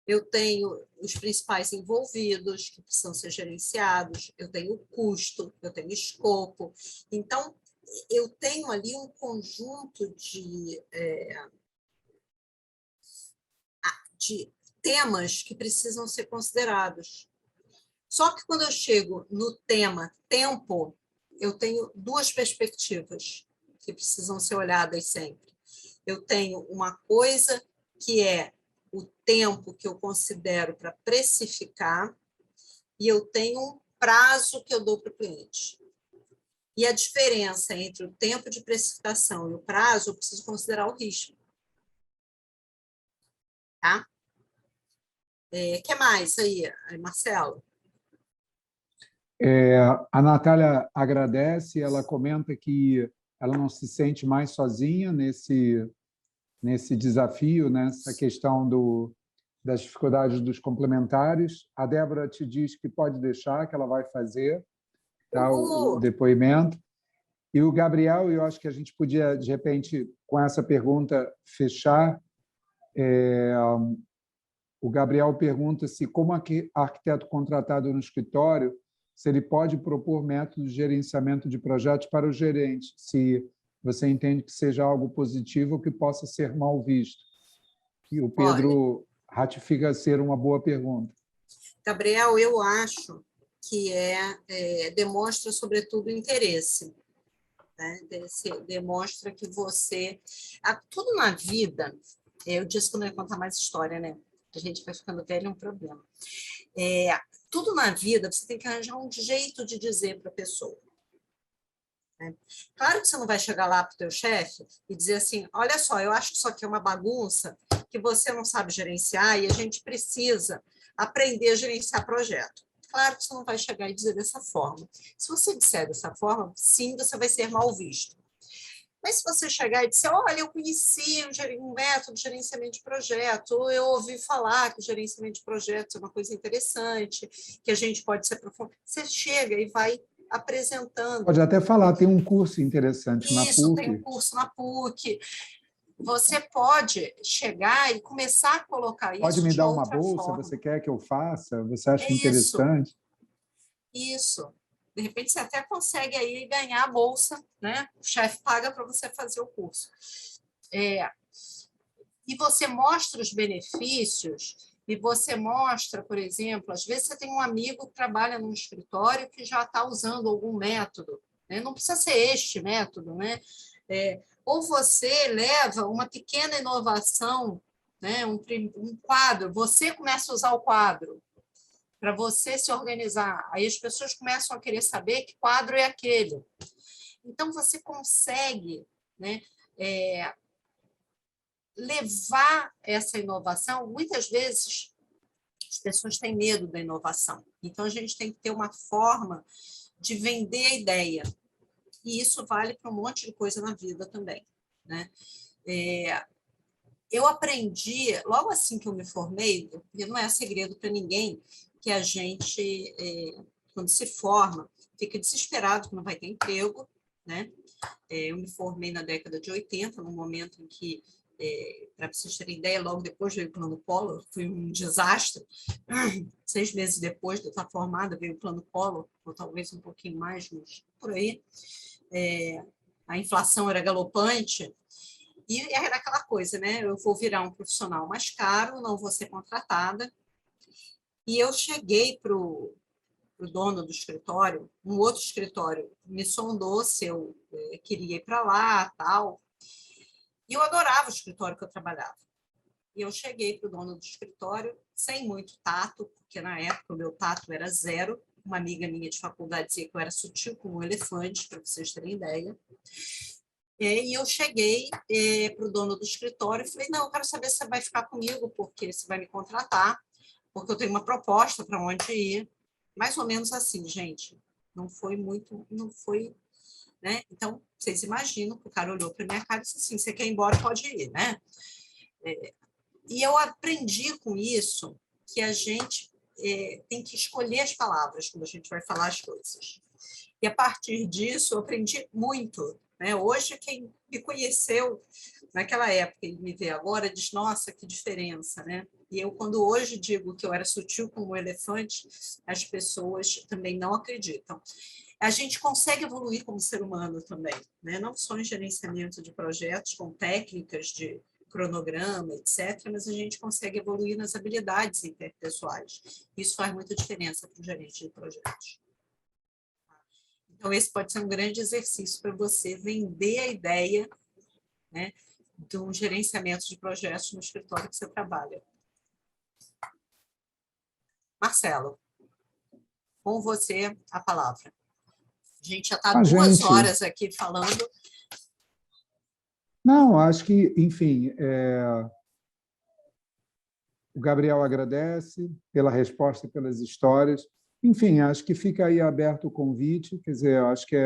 Eu tenho os principais envolvidos, que precisam ser gerenciados, eu tenho o custo, eu tenho escopo. Então, eu tenho ali um conjunto de temas que precisam ser considerados. Só que quando eu chego no tema tempo, eu tenho 2 perspectivas que precisam ser olhadas sempre. Eu tenho uma coisa que é o tempo que eu considero para precificar e eu tenho um prazo que eu dou para o cliente. E a diferença entre o tempo de precificação e o prazo, eu preciso considerar o risco. Tá? Que mais aí, Marcelo? A Natália agradece, ela comenta que ela não se sente mais sozinha nesse desafio, nessa questão das dificuldades dos complementares. A Débora te diz que pode deixar, que ela vai fazer o depoimento. E o Gabriel, eu acho que a gente podia, de repente, com essa pergunta, fechar. O Gabriel pergunta se, como arquiteto contratado no escritório, se ele pode propor métodos de gerenciamento de projetos para o gerente, se você entende que seja algo positivo ou que possa ser mal visto. E o Pedro ratifica ser uma boa pergunta. Gabriel, eu acho que demonstra, sobretudo, interesse. Né? Demonstra que você... Tudo na vida, eu disse que não ia contar mais história, né? A gente vai ficando velho, é um problema. Tudo na vida, você tem que arranjar um jeito de dizer para a pessoa. Né? Claro que você não vai chegar lá para o teu chefe e dizer assim, olha só, eu acho que isso aqui é uma bagunça, que você não sabe gerenciar e a gente precisa aprender a gerenciar projeto. Claro que você não vai chegar e dizer dessa forma. Se você disser dessa forma, sim, você vai ser mal visto. Mas se você chegar e disser, olha, eu conheci um método de gerenciamento de projeto, ou eu ouvi falar que o gerenciamento de projetos é uma coisa interessante, que a gente pode se aprofundar, você chega e vai apresentando. Pode até falar, tem um curso interessante na PUC. Isso, tem um curso na PUC. Você pode chegar e começar a colocar isso pode me dar uma bolsa, forma. Você quer que eu faça? Você acha interessante? Isso. De repente, você até consegue aí ganhar a bolsa, né? O chefe paga para você fazer o curso. E você mostra os benefícios, e você mostra, por exemplo, às vezes você tem um amigo que trabalha num escritório que já está usando algum método, né? Não precisa ser este método, né? Ou você leva uma pequena inovação, né, um quadro, você começa a usar o quadro para você se organizar. Aí as pessoas começam a querer saber que quadro é aquele. Então, você consegue, né, levar essa inovação. Muitas vezes, as pessoas têm medo da inovação. Então, a gente tem que ter uma forma de vender a ideia. E isso vale para um monte de coisa na vida também, né? Eu aprendi, logo assim que eu me formei, porque não é segredo para ninguém, que a gente, quando se forma, fica desesperado que não vai ter emprego, né? Eu me formei na década de 80, no momento em que, para vocês terem ideia, logo depois veio o Plano Collor, foi um desastre. 6 meses depois de eu estar formada, veio o Plano Collor, ou talvez um pouquinho mais, mas por aí. A inflação era galopante, e era aquela coisa, né? Eu vou virar um profissional mais caro, não vou ser contratada. E eu cheguei para o dono do escritório, um outro escritório me sondou se eu queria ir para lá, tal. E eu adorava o escritório que eu trabalhava. E eu cheguei para o dono do escritório sem muito tato, porque na época o meu tato era zero. Uma amiga minha de faculdade dizia que eu era sutil como um elefante, para vocês terem ideia. E eu cheguei para o dono do escritório e falei, não, eu quero saber se você vai ficar comigo, porque você vai me contratar, porque eu tenho uma proposta para onde ir. Mais ou menos assim, gente. Não foi muito, não foi, né? Então, vocês imaginam que o cara olhou para minha cara e disse assim, você quer ir embora, pode ir, né? E eu aprendi com isso que a gente tem que escolher as palavras quando a gente vai falar as coisas. E a partir disso, eu aprendi muito, né? Hoje, quem me conheceu naquela época e me vê agora diz, nossa, que diferença, né? E eu, quando hoje digo que eu era sutil como um elefante, as pessoas também não acreditam. A gente consegue evoluir como ser humano também, né? Não só em gerenciamento de projetos, com técnicas de cronograma, etc., mas a gente consegue evoluir nas habilidades interpessoais. Isso faz muita diferença para o gerente de projetos. Então, esse pode ser um grande exercício para você vender a ideia, né, de um gerenciamento de projetos no escritório que você trabalha. Marcelo, com você a palavra. A gente já está 2 horas aqui falando. Não, acho que, enfim, o Gabriel agradece pela resposta e pelas histórias. Enfim, acho que fica aí aberto o convite, quer dizer, acho que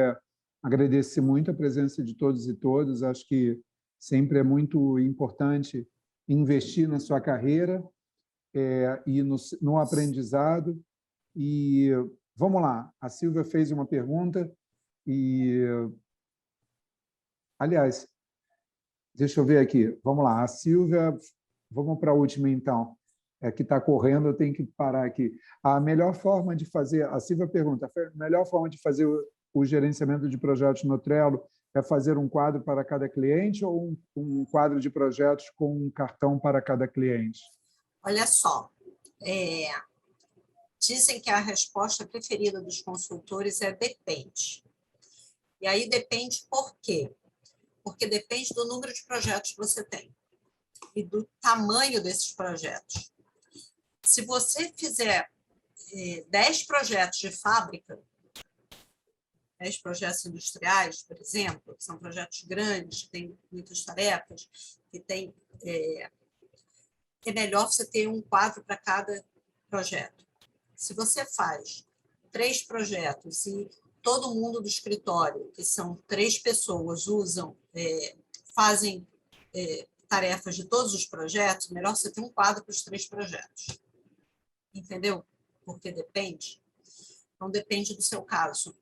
agradecer muito a presença de todos e todas, acho que sempre é muito importante investir na sua carreira e no aprendizado. E vamos lá, a Silvia fez uma pergunta e, aliás, deixa eu ver aqui, vamos lá, a Silvia, vamos para a última então, que está correndo, eu tenho que parar aqui. A melhor forma de fazer, a Silvia pergunta, a melhor forma de fazer o gerenciamento de projetos no Trello é fazer um quadro para cada cliente ou um quadro de projetos com um cartão para cada cliente? Olha só, dizem que a resposta preferida dos consultores é depende. E aí depende por quê? Porque depende do número de projetos que você tem e do tamanho desses projetos. Se você fizer 10 projetos de fábrica, 10 projetos industriais, por exemplo, que são projetos grandes, que têm muitas tarefas, que tem, é melhor você ter um quadro para cada projeto. Se você faz 3 projetos e todo mundo do escritório, que são 3 pessoas, fazem tarefas de todos os projetos, melhor você ter um quadro para os 3 projetos. Entendeu? Porque depende. Então, depende do seu caso.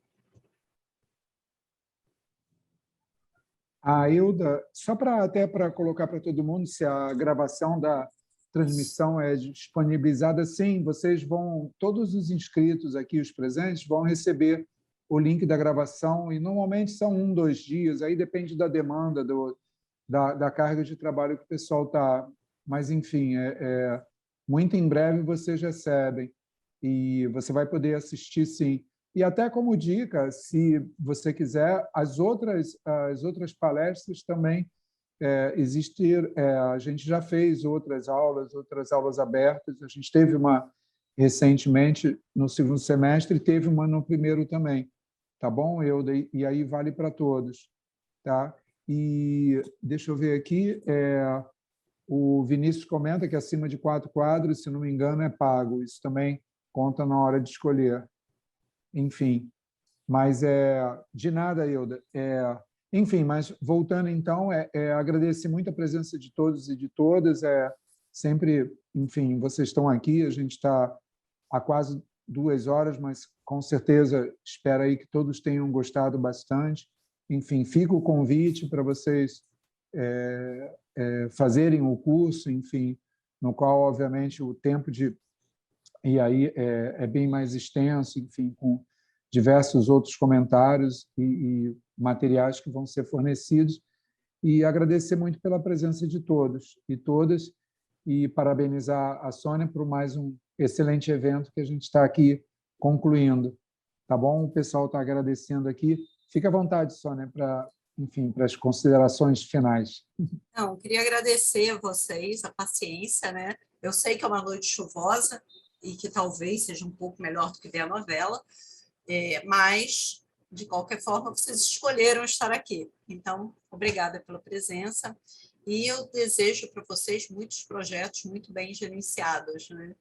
A Hilda, só até para colocar para todo mundo, se a gravação da transmissão é disponibilizada, sim, todos os inscritos aqui, os presentes, vão receber o link da gravação, e normalmente são 1, 2 dias, aí depende da demanda, da carga de trabalho que o pessoal está. Mas, enfim, muito em breve vocês recebem, e você vai poder assistir, sim. E até como dica, se você quiser, as outras palestras também a gente já fez outras aulas abertas. A gente teve uma recentemente no segundo semestre, teve uma no primeiro também, tá bom, Euda? E aí vale para todos, tá? E deixa eu ver aqui, o Vinícius comenta que acima de 4 quadros, se não me engano, é pago. Isso também conta na hora de escolher. Enfim, mas de nada, Euda. Enfim, mas voltando então, agradecer muito a presença de todos e de todas. Sempre, enfim, vocês estão aqui, a gente está há quase 2 horas, mas com certeza espero aí que todos tenham gostado bastante. Enfim, fica o convite para vocês fazerem o curso, enfim, no qual, obviamente, o tempo de... E aí é bem mais extenso, enfim, com diversos outros comentários e materiais que vão ser fornecidos. E agradecer muito pela presença de todos e todas e parabenizar a Sônia por mais um excelente evento que a gente está aqui concluindo. Tá bom? O pessoal está agradecendo aqui. Fica à vontade, Sônia, para as considerações finais. Não, queria agradecer a vocês a paciência, né? Eu sei que é uma noite chuvosa e que talvez seja um pouco melhor do que ver a novela, mas, de qualquer forma, vocês escolheram estar aqui. Então, obrigada pela presença e eu desejo para vocês muitos projetos muito bem gerenciados, né?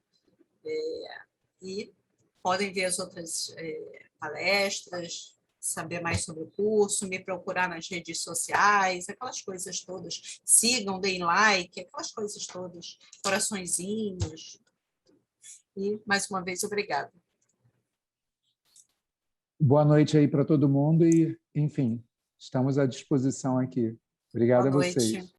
E podem ver as outras palestras, saber mais sobre o curso, me procurar nas redes sociais, aquelas coisas todas. Sigam, deem like, aquelas coisas todas, coraçõezinhos. E, mais uma vez, obrigada. Boa noite aí para todo mundo e, enfim, estamos à disposição aqui. Obrigado a vocês.